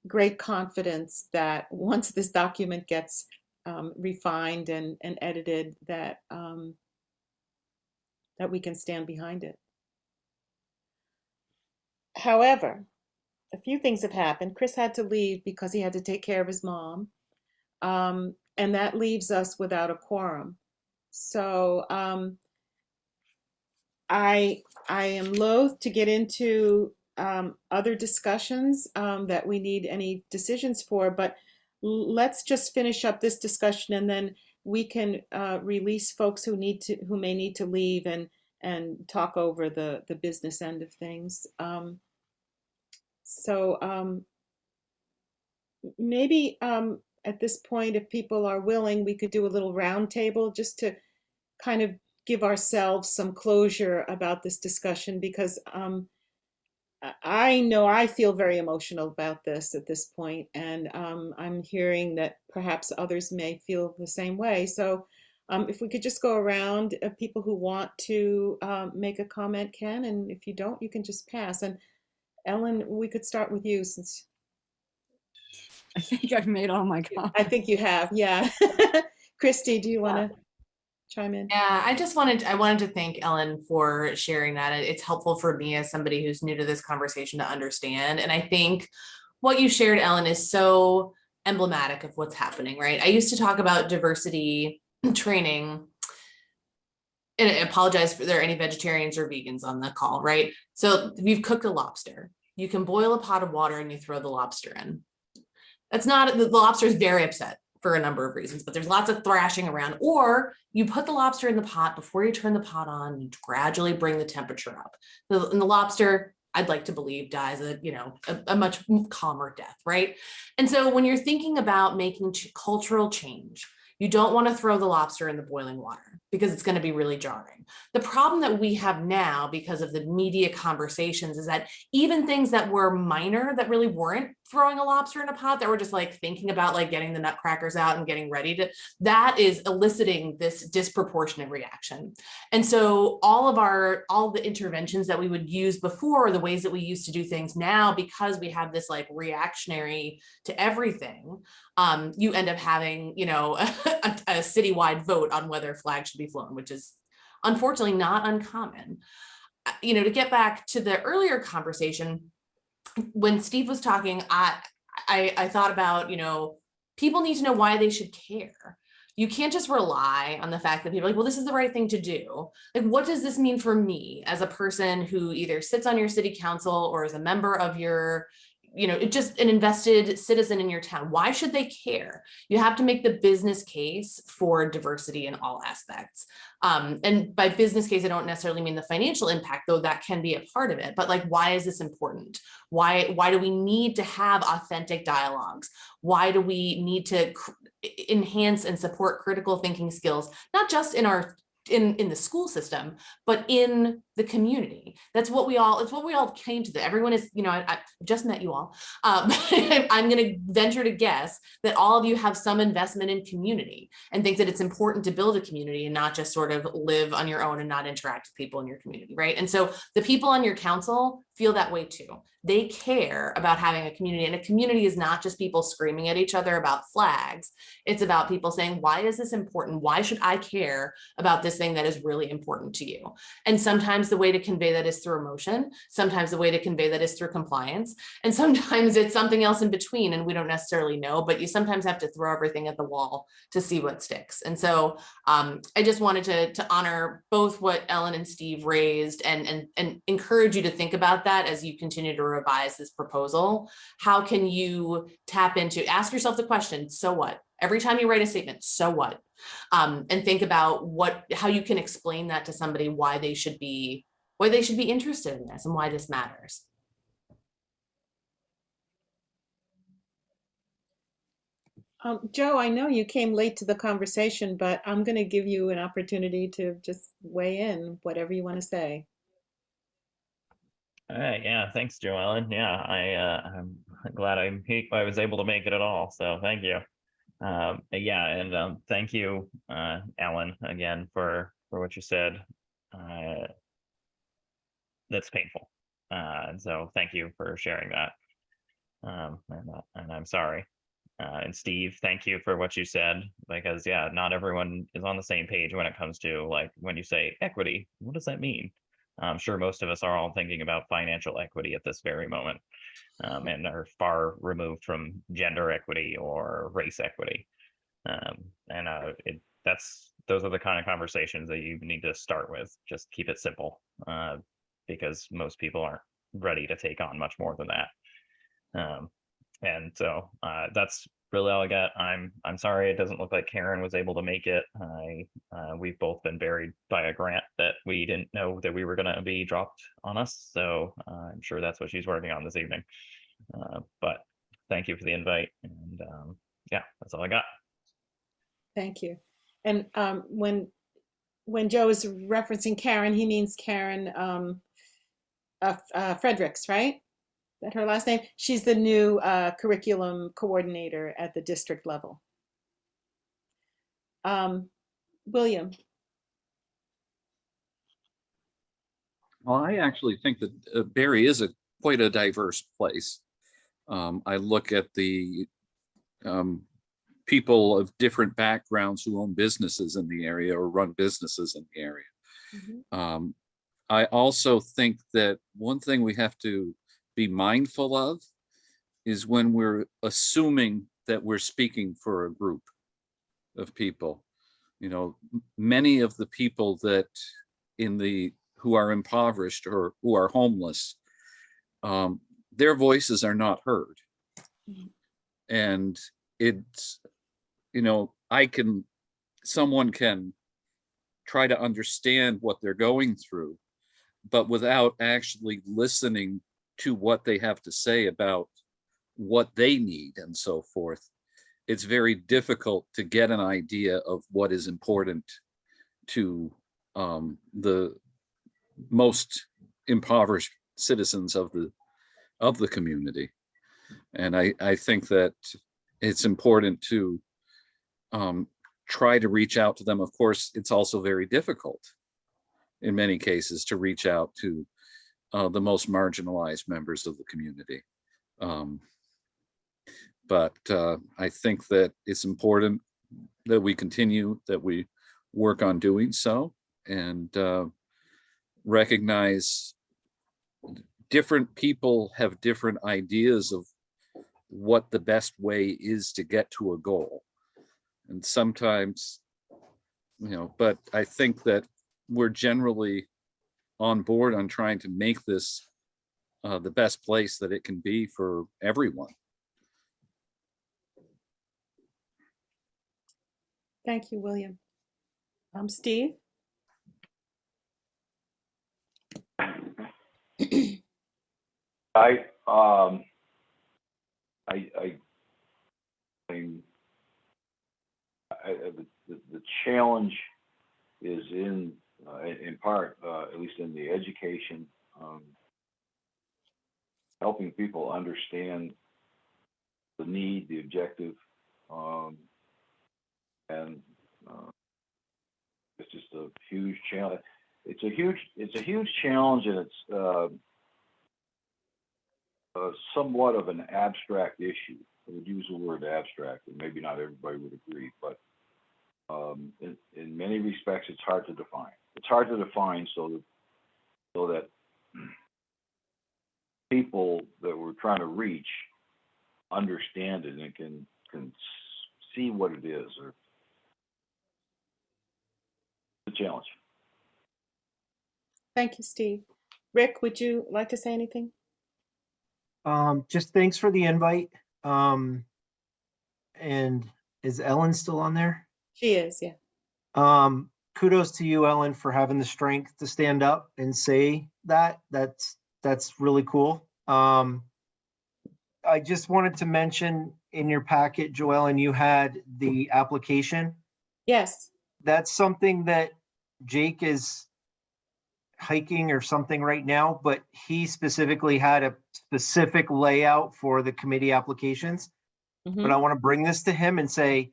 great confidence that once this document gets refined and edited, that we can stand behind it. However, a few things have happened. Chris had to leave because he had to take care of his mom. And that leaves us without a quorum. So I am loath to get into other discussions that we need any decisions for, but let's just finish up this discussion and then we can release folks who may need to leave and talk over the business end of things. So maybe at this point, if people are willing, we could do a little roundtable just to kind of give ourselves some closure about this discussion, because I know I feel very emotional about this at this point, and I'm hearing that perhaps others may feel the same way. So if we could just go around, people who want to make a comment can, and if you don't, you can just pass. And Ellen, we could start with you since
I think I've made all my comments.
I think you have, yeah. Christy, do you want to chime in?
Yeah, I wanted to thank Ellen for sharing that. It's helpful for me as somebody who's new to this conversation to understand. And I think what you shared, Ellen, is so emblematic of what's happening, right? I used to talk about diversity training. And I apologize if there are any vegetarians or vegans on the call, right? So you've cooked a lobster. You can boil a pot of water and you throw the lobster in. That's not, the lobster is very upset for a number of reasons, but there's lots of thrashing around. Or you put the lobster in the pot before you turn the pot on, you gradually bring the temperature up. And the lobster, I'd like to believe, dies a much calmer death, right? And so when you're thinking about making cultural change, you don't want to throw the lobster in the boiling water because it's going to be really jarring. The problem that we have now because of the media conversations is that even things that were minor, that really weren't throwing a lobster in a pot, that were just like thinking about like getting the nutcrackers out and getting ready to, that is eliciting this disproportionate reaction. And so all the interventions that we would use before, the ways that we used to do things now, because we have this like reactionary to everything, you end up having, a citywide vote on whether flags should be flown, which is unfortunately not uncommon. To get back to the earlier conversation, when Steve was talking, I thought about, people need to know why they should care. You can't just rely on the fact that people are like, well, this is the right thing to do. Like, what does this mean for me as a person who either sits on your city council or is a member of your, just an invested citizen in your town? Why should they care? You have to make the business case for diversity in all aspects. And by business case, I don't necessarily mean the financial impact, though that can be a part of it. But like, why is this important? Why do we need to have authentic dialogues? Why do we need to enhance and support critical thinking skills, not just in the school system, but in the community? It's what we all came to. Everyone is, I just met you all. I'm going to venture to guess that all of you have some investment in community and think that it's important to build a community and not just sort of live on your own and not interact with people in your community, right? And so the people on your council feel that way too. They care about having a community, and a community is not just people screaming at each other about flags. It's about people saying, why is this important? Why should I care about this thing that is really important to you? And sometimes the way to convey that is through emotion. Sometimes the way to convey that is through compliance. And sometimes it's something else in between, and we don't necessarily know, but you sometimes have to throw everything at the wall to see what sticks. And so I just wanted to honor both what Ellen and Steve raised and encourage you to think about that as you continue to revise this proposal. How can you ask yourself the question, so what? Every time you write a statement, so what? And think about how you can explain that to somebody, why they should be interested in this and why this matters.
Joe, I know you came late to the conversation, but I'm going to give you an opportunity to just weigh in, whatever you want to say.
All right, yeah, thanks, Joellen. Yeah, I'm glad I was able to make it at all. So thank you. Thank you, Ellen, again for what you said. That's painful. So thank you for sharing that. And I'm sorry. And Steve, thank you for what you said, because not everyone is on the same page when it comes to, like, when you say equity, what does that mean? I'm sure most of us are all thinking about financial equity at this very moment, and are far removed from gender equity or race equity. Those are the kind of conversations that you need to start with. Just keep it simple, because most people aren't ready to take on much more than that. And so that's really all I got. I'm sorry it doesn't look like Karen was able to make it. We've both been buried by a grant that we didn't know that we were going to be dropped on us. So I'm sure that's what she's working on this evening. But thank you for the invite. And that's all I got.
Thank you. And when Joe is referencing Karen, he means Karen Fredericks, right? Is that her last name? She's the new curriculum coordinator at the district level. William.
Well, I actually think that Barre is quite a diverse place. I look at the people of different backgrounds who own businesses in the area or run businesses in the area.
Mhm.
I also think that one thing we have to be mindful of is when we're assuming that we're speaking for a group of people. You know, many of the people that who are impoverished or who are homeless, their voices are not heard. And it's, you know, someone can try to understand what they're going through, but without actually listening to what they have to say about what they need and so forth, it's very difficult to get an idea of what is important to the most impoverished citizens of the community. And I think that it's important to try to reach out to them. Of course, it's also very difficult in many cases to reach out to the most marginalized members of the community. But I think that it's important that we continue, that we work on doing so, and recognize different people have different ideas of what the best way is to get to a goal. And sometimes, you know, but I think that we're generally on board on trying to make this the best place that it can be for everyone.
Thank you, William. Steve?
The challenge is in part, at least in the education, helping people understand the need, the objective, and it's just a huge challenge. It's a huge challenge, and it's somewhat of an abstract issue. I would use the word abstract, and maybe not everybody would agree, but in many respects, it's hard to define. It's hard to define so that people that we're trying to reach understand it and can see what it is. Or it's a challenge.
Thank you, Steve. Rick, would you like to say anything?
Just thanks for the invite. And is Ellen still on there?
She is, yeah.
Kudos to you, Ellen, for having the strength to stand up and say that. That's really cool. I just wanted to mention in your packet, Joellen, you had the application.
Yes.
That's something that Jake is hiking or something right now, but he specifically had a specific layout for the committee applications.
Mhm.
But I want to bring this to him and say,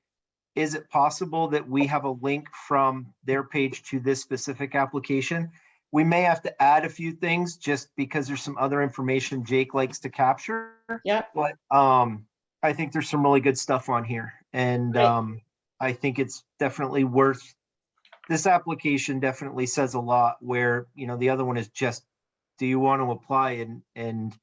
is it possible that we have a link from their page to this specific application? We may have to add a few things just because there's some other information Jake likes to capture.
Yep.
But I think there's some really good stuff on here. And
Right.
I think it's definitely worth, this application definitely says a lot where, you know, the other one is just, do you want to apply? And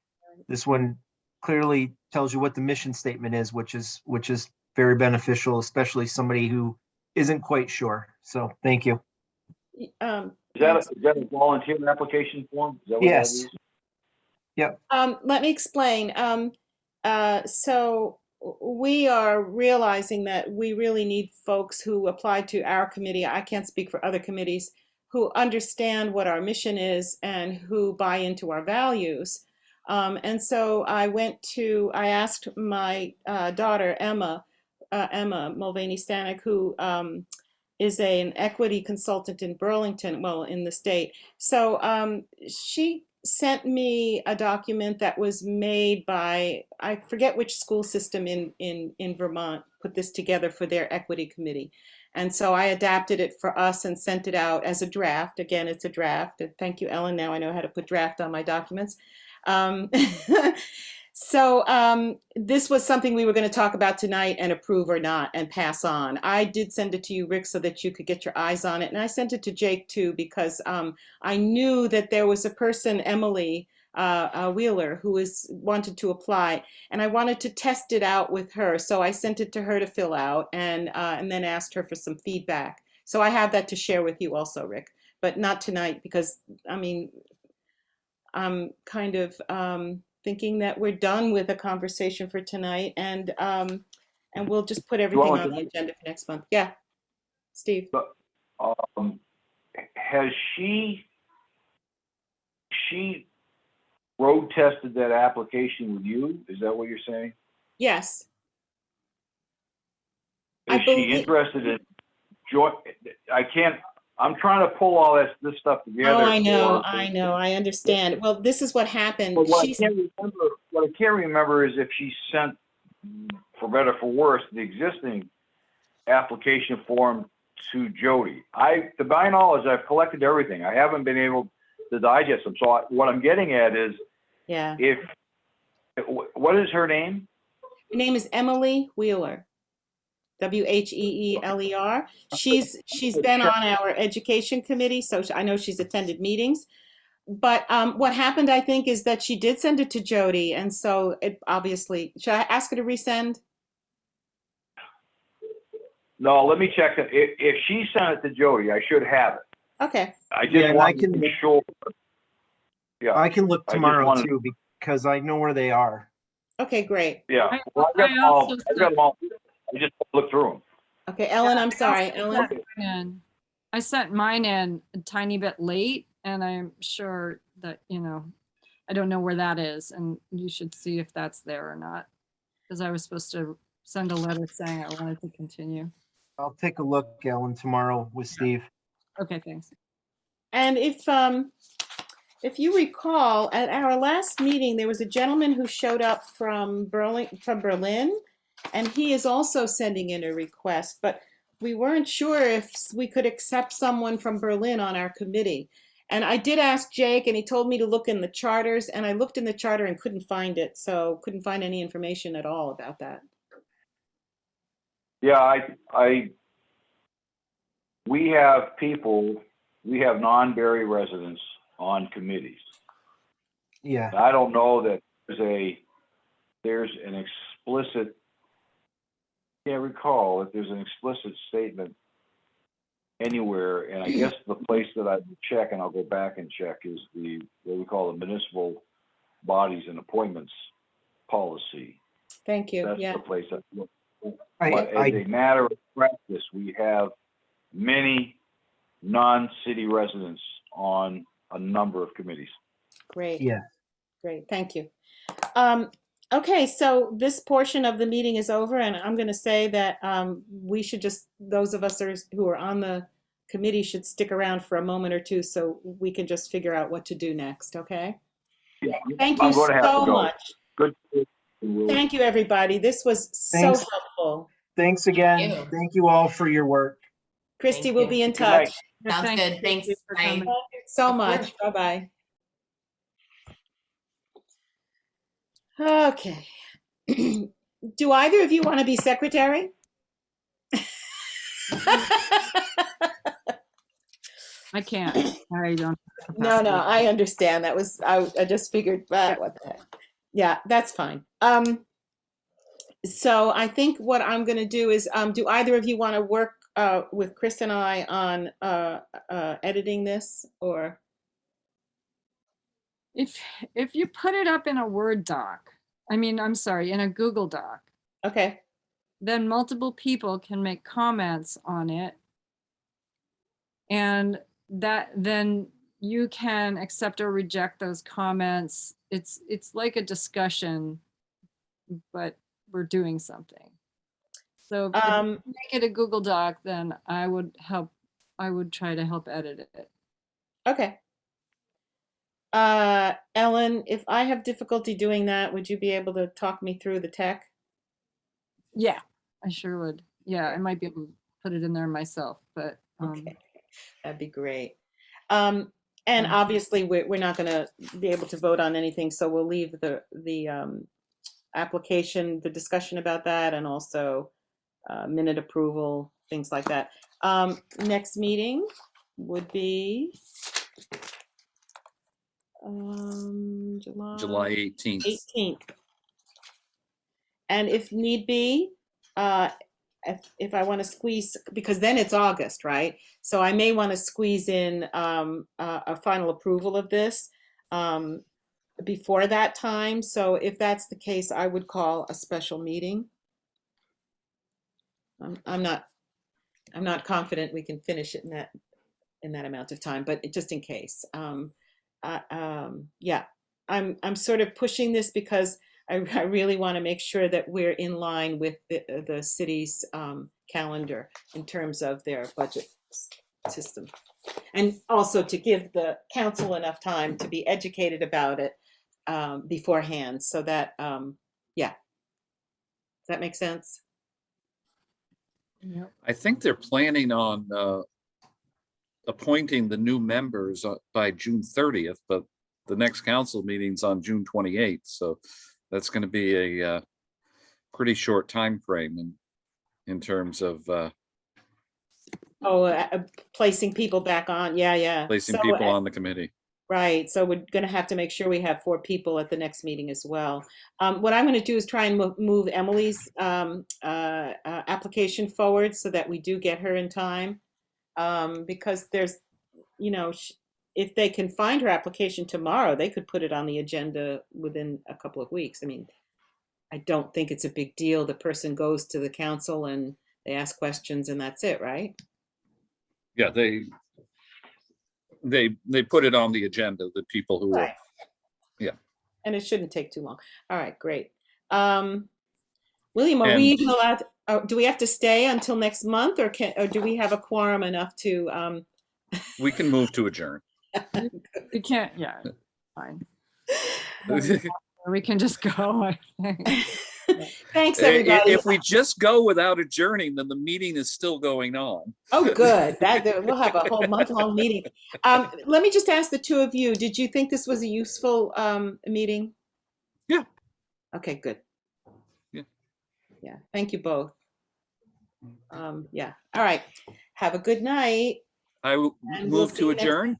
this one clearly tells you what the mission statement is, which is very beneficial, especially somebody who isn't quite sure. So thank you.
Is that a volunteer application form? Is that what
Yes.
that is?
Yep.
Let me explain. So we are realizing that we really need folks who apply to our committee. I can't speak for other committees, who understand what our mission is and who buy into our values. And so I asked my daughter, Emma Mulvaney Stanek, who is an equity consultant in Burlington, well, in the state. So she sent me a document that was made by, I forget which school system in Vermont put this together for their equity committee. And so I adapted it for us and sent it out as a draft. Again, it's a draft. And thank you, Ellen. Now I know how to put draft on my documents. So this was something we were going to talk about tonight and approve or not and pass on. I did send it to you, Rick, so that you could get your eyes on it. And I sent it to Jake too, because I knew that there was a person, Emily Wheeler, who wanted to apply. And I wanted to test it out with her. So I sent it to her to fill out and then asked her for some feedback. So I have that to share with you also, Rick, but not tonight because, I mean, I'm kind of thinking that we're done with a conversation for tonight, and we'll just put everything
want
on the agenda for next month. Yeah, Steve.
Has she road tested that application with you? Is that what you're saying?
Yes.
Is she interested in join? I'm trying to pull all this stuff together.
Oh, I know, I understand. Well, this is what happened.
But what I can't remember is if she sent, for better or for worse, the existing application form to Jody. To my knowledge, I've collected everything. I haven't been able to digest them. So what I'm getting at is,
Yeah.
What is her name?
Her name is Emily Wheeler. Wheeler. She's been on our education committee, so I know she's attended meetings. But what happened, I think, is that she did send it to Jody, and so it obviously. Should I ask her to resend?
No, let me check it. If she sent it to Jody, I should have it.
Okay.
I just
Yeah, and
want to be sure. Yeah.
I can look
I just
tomorrow
wanted-
too, because I know where they are.
Okay, great.
Yeah.
I-
Well, I got
I
them all.
also
I got them all. I just looked through them.
Okay, Ellen, I'm sorry. Ellen?
And I sent mine in a tiny bit late, and I'm sure that, I don't know where that is, and you should see if that's there or not. Because I was supposed to send a letter saying I wanted to continue.
I'll take a look, Ellen, tomorrow with Steve.
Okay, thanks.
And if you recall, at our last meeting, there was a gentleman who showed up from Berlin, and he is also sending in a request, but we weren't sure if we could accept someone from Berlin on our committee. And I did ask Jake, and he told me to look in the charters, and I looked in the charter and couldn't find it, so couldn't find any information at all about that.
Yeah, we have non-Berry residents on committees.
Yeah,
I don't know that there's an explicit, can't recall if there's an explicit statement anywhere, and I guess the place that I would check, and I'll go back and check, is what we call the municipal bodies and appointments policy.
Thank you.
That's
Yeah.
the place that. But
I
as a matter of practice, we have many non-city residents on a number of committees.
Great.
yeah.
Great, thank you. Okay, so this portion of the meeting is over, and I'm going to say that we should those of us who are on the committee should stick around for a moment or two so we can just figure out what to do next, okay?
Yeah,
Thank you
I'm going to have
so
to go.
much.
Good.
Thank you, everybody. This was so
Thanks.
helpful.
Thanks again.
you.
Thank you all for your work.
Christy
Thank
will
you.
be in
Good night.
touch.
Sounds
Thank
good. Thanks.
you for
Bye.
coming.
Thank you so
Of
much.
course.
Bye-bye. Okay. Do either of you want to be secretary?
I can't. I don't. have the
No,
capacity.
I understand. I just figured, what the heck. Yeah, that's fine. So I think what I'm going to do is, do either of you want to work with Chris and I on editing this, or?
If you put it up in a Word doc, I'm sorry, in a Google Doc,
Okay,
then multiple people can make comments on it. And then you can accept or reject those comments. It's like a discussion, but we're doing something. So if you make it a Google Doc, then I would try to help edit it.
okay. Ellen, if I have difficulty doing that, would you be able to talk me through the tech?
Yeah, I sure would. Yeah, I might be able to put it in there myself, but
Okay, that'd be great. And obviously, we're not going to be able to vote on anything, so we'll leave the application, the discussion about that, and also minute approval, things like that. Next meeting would be
July 18th.
18th. And if need be, if I want to squeeze, because then it's August, right? So I may want to squeeze in a final approval of this before that time. So if that's the case, I would call a special meeting. I'm not confident we can finish it in that amount of time, but just in case. Yeah, I'm sort of pushing this because I really want to make sure that we're in line with the city's calendar in terms of their budget system. And also to give the council enough time to be educated about it beforehand, so that, yeah. Does that make sense?
Yep.
I think they're planning on appointing the new members by June 30th, but the next council meeting's on June 28th. So that's going to be a pretty short time frame in terms of
Placing people back on. Yeah.
placing
So,
people on the committee.
Right, so we're going to have to make sure we have 4 people at the next meeting as well. What I'm going to do is try and move Emily's application forward so that we do get her in time. Because there's, if they can find her application tomorrow, they could put it on the agenda within a couple of weeks. I mean, I don't think it's a big deal. The person goes to the council and they ask questions and that's it, right?
Yeah, they put it on the agenda, the people who are,
Right.
yeah.
And it shouldn't take too long. All right, great. William, are we
And-
even allowed, do we have to stay until next month, or do we have a quorum enough to,
We can move to adjourn.
We can't, yeah, fine. We can just go, I think.
thanks, everybody.
If we just go without adjourning, then the meeting is still going on.
Oh, good. We'll have a whole month-long meeting. Let me just ask the two of you, did you think this was a useful meeting?
Yeah.
Okay, good.
Yeah.
Yeah, thank you both. Yeah, all right. Have a good night.
I will
And we'll
move
see
to
you next
adjourn.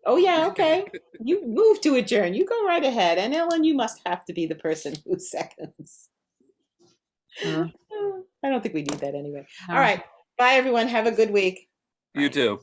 Oh, yeah, okay. You move to adjourn. You go right ahead. And Ellen, you must have to be the person who seconds.
Sure.
I don't think we need that anyway.
No.
All right. Bye, everyone. Have a good week.
You
Bye.
too.